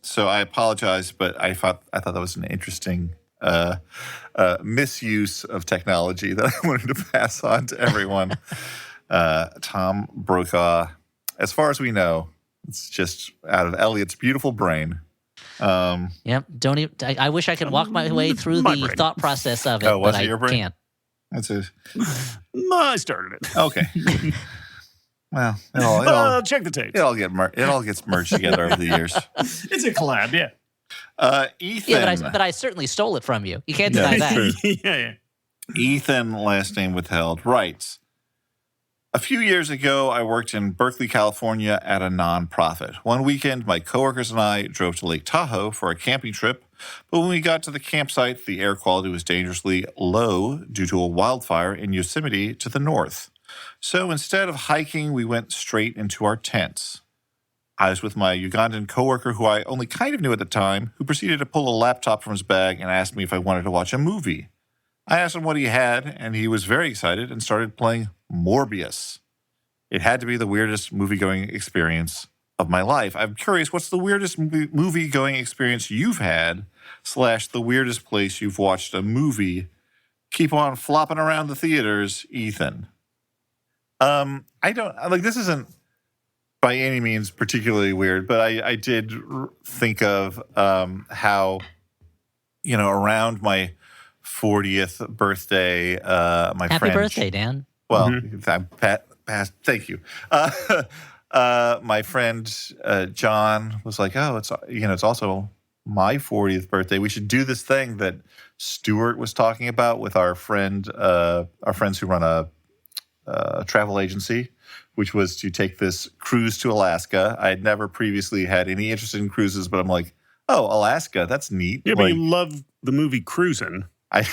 Speaker 1: So I apologize, but I thought that was an interesting misuse of technology that I wanted to pass on to everyone. Tom Brokaw, as far as we know, it's just out of Elliot's beautiful brain.
Speaker 3: Yep. Don't even. I wish I could walk my way through
Speaker 4: My
Speaker 3: the
Speaker 4: brain.
Speaker 3: thought process of it,
Speaker 1: Oh, was
Speaker 3: but
Speaker 1: it your
Speaker 3: I
Speaker 1: brain?
Speaker 3: can't.
Speaker 1: That's it.
Speaker 4: I started it.
Speaker 1: Okay. Well,
Speaker 4: Check the tapes.
Speaker 1: it all gets merged together over the years.
Speaker 4: It's a collab, yeah.
Speaker 1: Ethan.
Speaker 3: Yeah, but I certainly stole it from you. You can't
Speaker 1: Yeah,
Speaker 3: deny that.
Speaker 1: true.
Speaker 4: yeah.
Speaker 1: Ethan, last name withheld, writes, a few years ago, I worked in Berkeley, California at a nonprofit. One weekend, my coworkers and I drove to Lake Tahoe for a camping trip, but when we got to the campsite, the air quality was dangerously low due to a wildfire in Yosemite to the north. So instead of hiking, we went straight into our tents. I was with my Ugandan coworker, who I only kind of knew at the time, who proceeded to pull a laptop from his bag and asked me if I wanted to watch a movie. I asked him what he had, and he was very excited and started playing Morbius. It had to be the weirdest movie-going experience of my life. I'm curious, what's the weirdest movie-going experience you've had, / the weirdest place you've watched a movie? Keep on flopping around the theaters, Ethan. This isn't by any means particularly weird, but I did think of how, around my 40th birthday, my
Speaker 3: Happy
Speaker 1: friend...
Speaker 3: birthday, Dan.
Speaker 1: Well, I'm past. Thank you. My friend John was like, "Oh, it's also my 40th birthday. We should do this thing that Stuart was talking about with our friends who run a travel agency, which was to take this cruise to Alaska. I had never previously had any interest in cruises, but I'm like, oh, Alaska, that's neat.
Speaker 4: Yeah, but you love the movie Cruisin'.
Speaker 1: I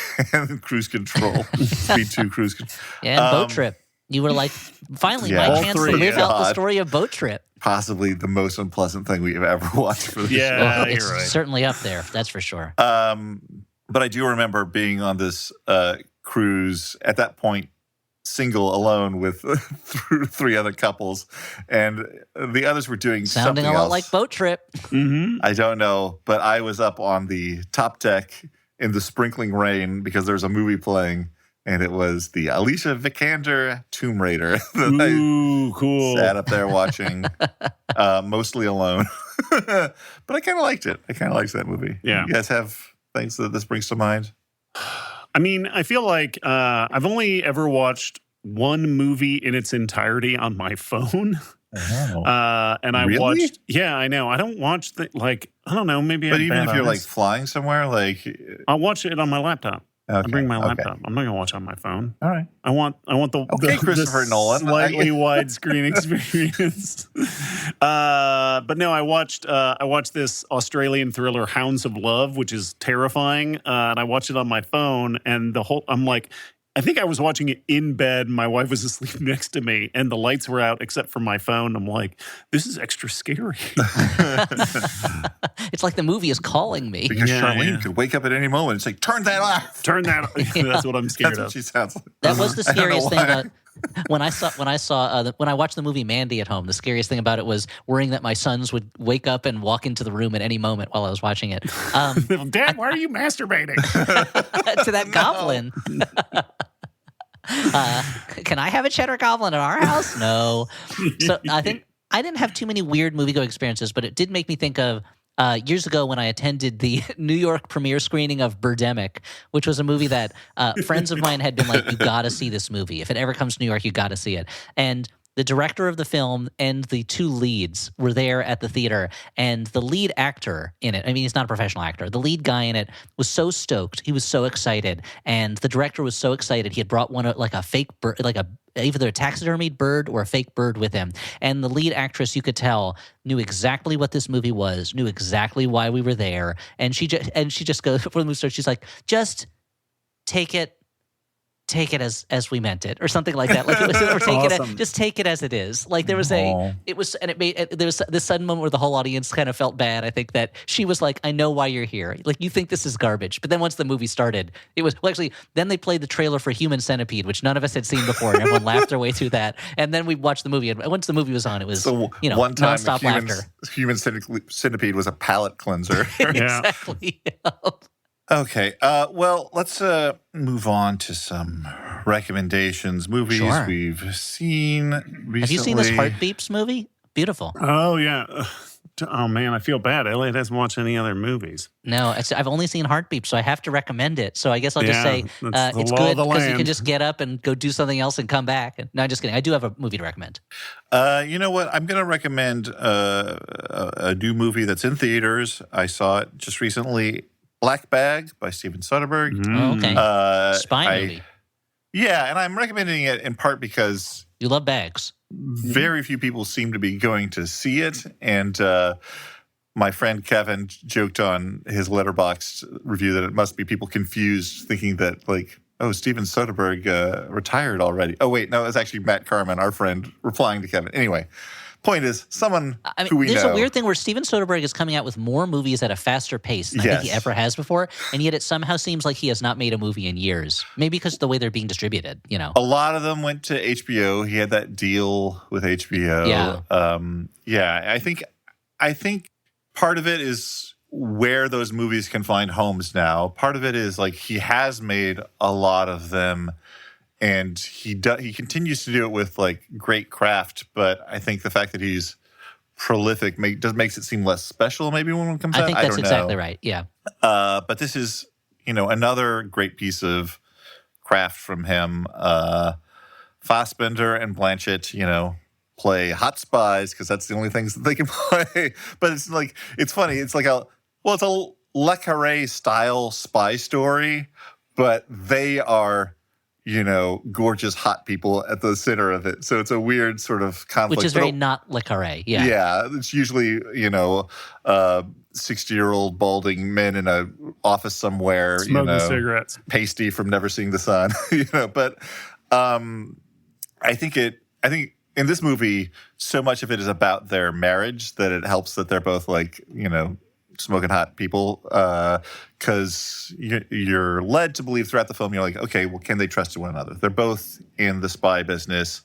Speaker 1: cruise control, Speed 2 cruise control.
Speaker 3: Yeah, and Boat Trip. You were like, finally,
Speaker 1: Yeah.
Speaker 3: my
Speaker 1: All
Speaker 3: chance
Speaker 1: three,
Speaker 3: to live out the
Speaker 1: God.
Speaker 3: story of Boat Trip.
Speaker 1: Possibly the most unpleasant thing we've ever watched for the
Speaker 4: Yeah.
Speaker 1: show.
Speaker 3: Well,
Speaker 4: you're
Speaker 3: it's
Speaker 4: right.
Speaker 3: certainly up there, that's for sure.
Speaker 1: But I do remember being on this cruise at that point, single, alone with three other couples, and the others were doing
Speaker 3: Sounding
Speaker 1: something
Speaker 3: a lot
Speaker 1: else.
Speaker 3: like Boat Trip.
Speaker 4: Mm-hmm.
Speaker 1: I don't know, but I was up on the top deck in the sprinkling rain because there was a movie playing, and it was the Alicia Vikander Tomb Raider that
Speaker 4: Ooh, cool.
Speaker 1: I sat up there watching, mostly alone. But I kind of liked it. I kind of liked that movie.
Speaker 4: Yeah.
Speaker 1: You guys have things that this brings to mind?
Speaker 4: I mean, I feel like I've only ever watched one movie in its entirety on my phone.
Speaker 1: Oh.
Speaker 4: And I
Speaker 1: Really?
Speaker 4: watched. Yeah, I know. I don't watch I don't know. Maybe.
Speaker 1: But
Speaker 4: I have
Speaker 1: even
Speaker 4: bad
Speaker 1: if you're like
Speaker 4: eyes.
Speaker 1: flying somewhere, like
Speaker 4: I'll watch it on my laptop. I
Speaker 1: okay,
Speaker 4: bring my
Speaker 1: okay.
Speaker 4: laptop. I'm not gonna watch it on my phone.
Speaker 1: All right.
Speaker 4: I want the
Speaker 1: Okay,
Speaker 4: the
Speaker 1: Christopher Nolan.
Speaker 4: slightly widescreen experience. But no, I watched this Australian thriller Hounds of Love, which is terrifying, and I watched it on my phone. And I'm like, I think I was watching it in bed. My wife was asleep next to me, and the lights were out except for my phone. I'm like, this is extra scary.
Speaker 3: It's like the movie is calling me.
Speaker 1: Because
Speaker 4: Yeah,
Speaker 1: Charlene
Speaker 4: yeah.
Speaker 1: could wake up at any moment and say, "Turn that off."
Speaker 4: Turn that. That's what I'm scared
Speaker 1: That's what
Speaker 4: of.
Speaker 1: she sounds like.
Speaker 3: That was the
Speaker 1: I don't know
Speaker 3: scariest thing
Speaker 1: why.
Speaker 3: about when I watched the movie Mandy at home. The scariest thing about it was worrying that my sons would wake up and walk into the room at any moment while I was watching it.
Speaker 4: Dad, why are you masturbating?
Speaker 3: To that goblin. Can I have a cheddar goblin at our house? No. So I think I didn't have too many weird movie-going experiences, but it did make me think of years ago when I attended the New York premiere screening of Birdemic, which was a movie that friends of mine had been like, you got to see this movie. If it ever comes to New York, you got to see it. And the director of the film and the two leads were there at the theater, and the lead actor in it, I mean, he's not a professional actor. The lead guy in it was so stoked. He was so excited. And the director was so excited. He had brought like a fake bird, either a taxidermied bird or a fake bird with him. And the lead actress, you could tell, knew exactly what this movie was, knew exactly why we were there. And she just goes, before the movie starts, she's like, just take it as we meant it, or something like that. Like it was, or
Speaker 4: Awesome.
Speaker 3: just take it as it is. Like there was there was this sudden moment where the whole audience kind of felt bad. I think that she was like, I know why you're here. Like you think this is garbage. But then once the movie started, it was, well, actually, then they played the trailer for Human Centipede, which none of us had seen before. And everyone laughed their way through that. And then we watched the movie. And once the movie was on, it was,
Speaker 1: So one time,
Speaker 3: nonstop laughter.
Speaker 1: Human Centipede was a palate cleanser.
Speaker 4: Yeah.
Speaker 3: Exactly.
Speaker 1: Okay. Well, let's move on to some recommendations. Movies
Speaker 3: Sure.
Speaker 1: we've seen recently.
Speaker 3: Have you seen this Heartbeeps movie? Beautiful.
Speaker 4: Oh yeah. Oh man, I feel bad. Elliot hasn't watched any other movies.
Speaker 3: No, I've only seen Heartbeeps, so I have to recommend it. So I guess I'll just say
Speaker 4: that's the
Speaker 3: it's
Speaker 4: law
Speaker 3: good
Speaker 4: of the
Speaker 3: because you
Speaker 4: land.
Speaker 3: can just get up and go do something else and come back. No, I'm just kidding. I do have a movie to recommend.
Speaker 1: You know what? I'm going to recommend a new movie that's in theaters. I saw it just recently. Black Bag by Steven Soderbergh.
Speaker 3: Oh, okay. Spy
Speaker 1: I-
Speaker 3: movie.
Speaker 1: Yeah, and I'm recommending it in part because
Speaker 3: You love bags.
Speaker 1: very few people seem to be going to see it. And my friend Kevin joked on his Letterboxd review that it must be people confused, thinking that, like, oh, Steven Soderbergh retired already. Oh, wait, no, it was actually Matt Carman, our friend, replying to Kevin. Anyway, point is, someone who we
Speaker 3: there's
Speaker 1: know.
Speaker 3: a weird thing where Steven Soderbergh is coming out with more movies at a faster pace than I think he
Speaker 1: Yes.
Speaker 3: ever has before, and yet it somehow seems like he has not made a movie in years. Maybe because of the way they're being distributed,
Speaker 1: A lot of them went to HBO. He had that deal with HBO.
Speaker 3: Yeah.
Speaker 1: I think part of it is where those movies can find homes now. Part of it is like he has made a lot of them, and he continues to do it with like great craft. But I think the fact that he's prolific makes it seem less special. Maybe when it comes out,
Speaker 3: I think
Speaker 1: I
Speaker 3: that's
Speaker 1: don't
Speaker 3: exactly
Speaker 1: know.
Speaker 3: right. Yeah.
Speaker 1: But this is, another great piece of craft from him. Fassbender and Blanchett, play hot spies because that's the only things that they can play. But it's funny. It's like it's a Le Carré style spy story, but they are, gorgeous hot people at the center of it. So it's a weird sort of conflict.
Speaker 3: Which is very not Le Carré. Yeah.
Speaker 1: Yeah, it's usually 60-year-old balding men in a office somewhere,
Speaker 4: Smoking cigarettes.
Speaker 1: pasty from never seeing the sun, But I think in this movie, so much of it is about their marriage that it helps that they're both smoking hot people, because you're led to believe throughout the film, you're like, okay, well, can they trust one another? They're both in the spy business.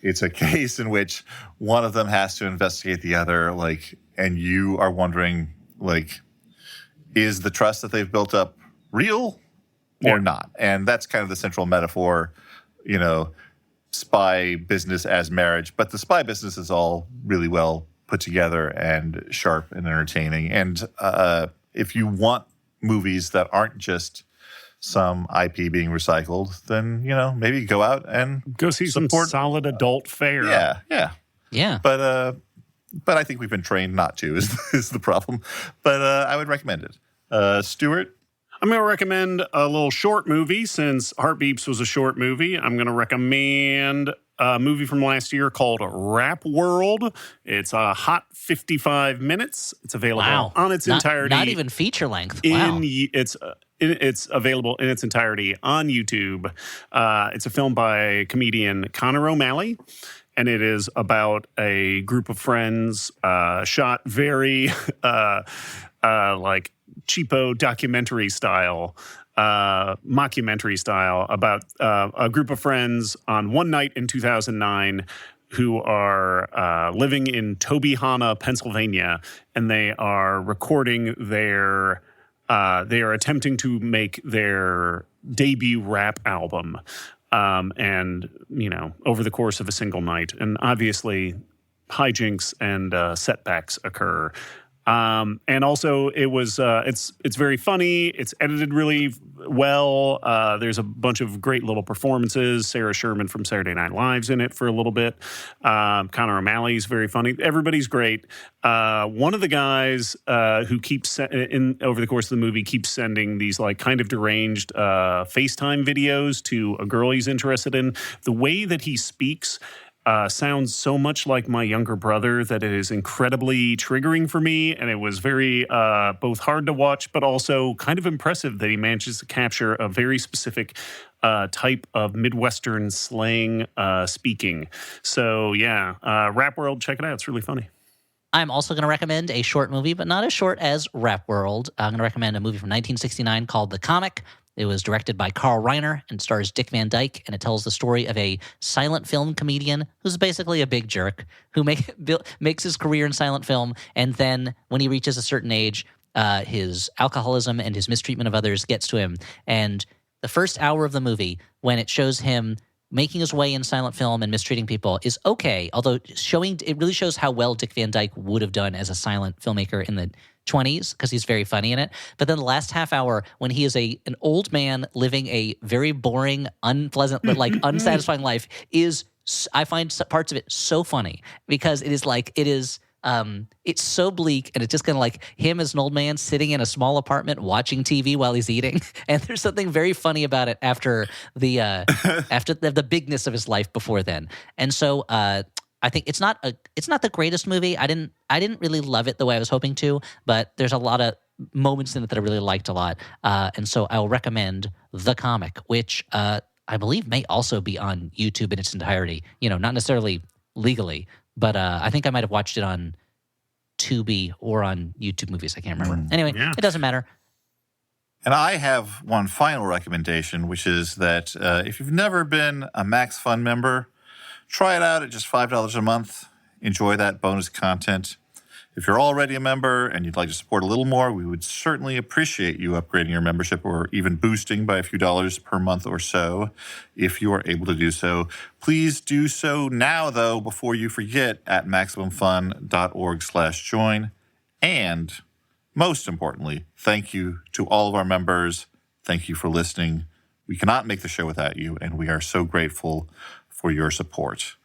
Speaker 1: It's a case in which one of them has to investigate the other, and you are wondering, is the trust that they've built up real or not? And that's kind of the central metaphor, spy business as marriage. But the spy business is all really well put together and sharp and entertaining. And if you want movies that aren't just some IP being recycled, then maybe go out and
Speaker 4: Go see some solid adult fare.
Speaker 3: Yeah.
Speaker 1: But I think we've been trained not to is the problem. But I would recommend it. Stuart?
Speaker 4: I'm going to recommend a little short movie since Heartbeeps was a short movie. I'm going to recommend a movie from last year called Rap World. It's a hot 55 minutes. It's available on its entirety.
Speaker 3: Not even feature length. Wow.
Speaker 4: It's available in its entirety on YouTube. It's a film by comedian Connor O'Malley. And it is about a group of friends shot very like cheapo documentary style, mockumentary style about a group of friends on one night in 2009 who are living in Tobyhanna, Pennsylvania, and they are recording they are attempting to make their debut rap album. And, over the course of a single night. And obviously, hijinks and setbacks occur. And also, it's very funny. It's edited really well. There's a bunch of great little performances. Sarah Sherman from Saturday Night Live's in it for a little bit. Connor O'Malley's very funny. Everybody's great. One of the guys who keeps over the course of the movie keeps sending these like kind of deranged FaceTime videos to a girl he's interested in. The way that he speaks sounds so much like my younger brother that it is incredibly triggering for me. And it was very both hard to watch, but also kind of impressive that he manages to capture a very specific type of Midwestern slang speaking. So, Rap World, check it out. It's really funny.
Speaker 3: I'm also going to recommend a short movie, but not as short as Rap World. I'm going to recommend a movie from 1969 called The Comic. It was directed by Carl Reiner and stars Dick Van Dyke, and it tells the story of a silent film comedian who's basically a big jerk who makes his career in silent film, and then when he reaches a certain age, his alcoholism and his mistreatment of others gets to him. And the first hour of the movie, when it shows him making his way in silent film and mistreating people, is okay, although it really shows how well Dick Van Dyke would have done as a silent filmmaker in the 20s because he's very funny in it. But then the last half hour, when he is an old man living a very boring, unpleasant, but like unsatisfying life, I find parts of it so funny because it's so bleak, and it's just kind of like him as an old man sitting in a small apartment watching TV while he's eating. And there's something very funny about it after the bigness of his life before then. And so I think it's not the greatest movie. I didn't really love it the way I was hoping to, but there's a lot of moments in it that I really liked a lot. And so I'll recommend The Comic, which I believe may also be on YouTube in its entirety. Not necessarily legally, but I think I might have watched it on Tubi or on YouTube Movies. I can't remember. Anyway, It doesn't matter.
Speaker 1: And I have one final recommendation, which is that if you've never been a Max Fun member, try it out at just $5 a month. Enjoy that bonus content. If you're already a member and you'd like to support a little more, we would certainly appreciate you upgrading your membership or even boosting by a few dollars per month or so if you are able to do so. Please do so now, though, before you forget at MaximumFun.org/join. And most importantly, thank you to all of our members. Thank you for listening. We cannot make the show without you, and we are so grateful for your support.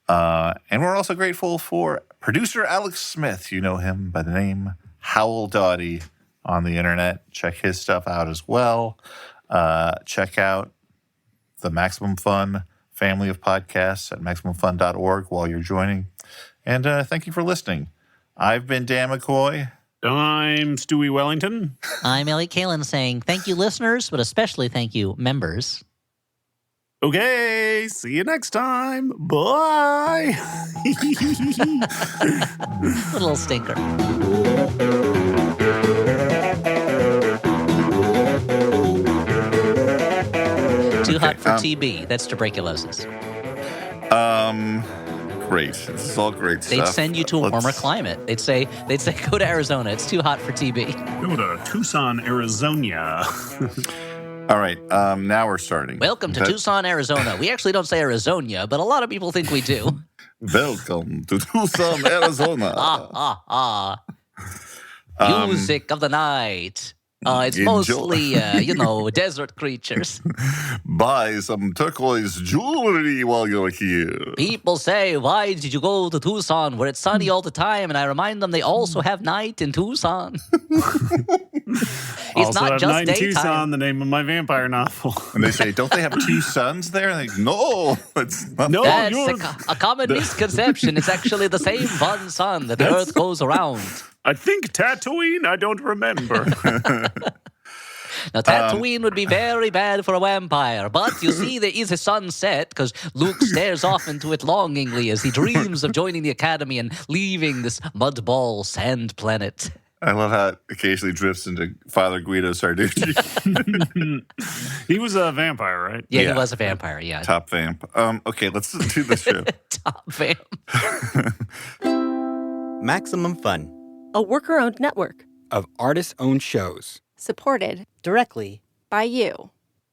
Speaker 1: And we're also grateful for producer Alex Smith. You know him by the name Howell Doughty on the internet. Check his stuff out as well. Check out the Maximum Fun family of podcasts at MaximumFun.org while you're joining. And thank you for listening. I've been Dan McCoy.
Speaker 4: I'm Stewie Wellington.
Speaker 3: I'm Elliot Kalin saying thank you, listeners, but especially thank you, members.
Speaker 4: Okay, see you next time. Bye.
Speaker 3: A little stinker. Too hot for TB. That's tuberculosis.
Speaker 1: Great. This is all great stuff.
Speaker 3: They'd send you to a warmer climate. They'd say, go to Arizona. It's too hot for TB.
Speaker 4: Go to Tucson, Arizona.
Speaker 1: All right, now we're starting.
Speaker 3: Welcome to Tucson, Arizona. We actually don't say Arizona, but a lot of people think we do.
Speaker 1: Welcome to Tucson, Arizona.
Speaker 3: Music of the night. It's mostly, desert creatures.
Speaker 1: Buy some turquoise jewelry while you're here.
Speaker 3: People say, why did you go to Tucson where it's sunny all the time? And I remind them they also have night in Tucson. It's
Speaker 4: also
Speaker 3: not
Speaker 4: have
Speaker 3: just
Speaker 4: Night in
Speaker 3: daytime.
Speaker 4: Tucson, the name of my vampire novel.
Speaker 1: And they say, don't they have two suns there? And they no, it's not.
Speaker 4: No.
Speaker 3: That's
Speaker 4: yours-
Speaker 3: a common misconception. It's actually the same one sun that the Earth goes around.
Speaker 4: I think Tatooine, I don't remember.
Speaker 3: Now, Tatooine would be very bad for a vampire, but you see there is a sunset because Luke stares off into it longingly as he dreams of joining the Academy and leaving this mudball sand planet.
Speaker 1: I love how it occasionally drifts into Father Guido Sarducci,
Speaker 4: He was a vampire, right?
Speaker 3: Yeah,
Speaker 1: Yeah.
Speaker 3: he was a vampire, yeah.
Speaker 1: top vamp. Okay, let's do the show.
Speaker 3: Top vamp.
Speaker 5: Maximum Fun
Speaker 6: A worker-owned network
Speaker 5: of artist-owned shows.
Speaker 6: supported
Speaker 7: directly
Speaker 6: by you.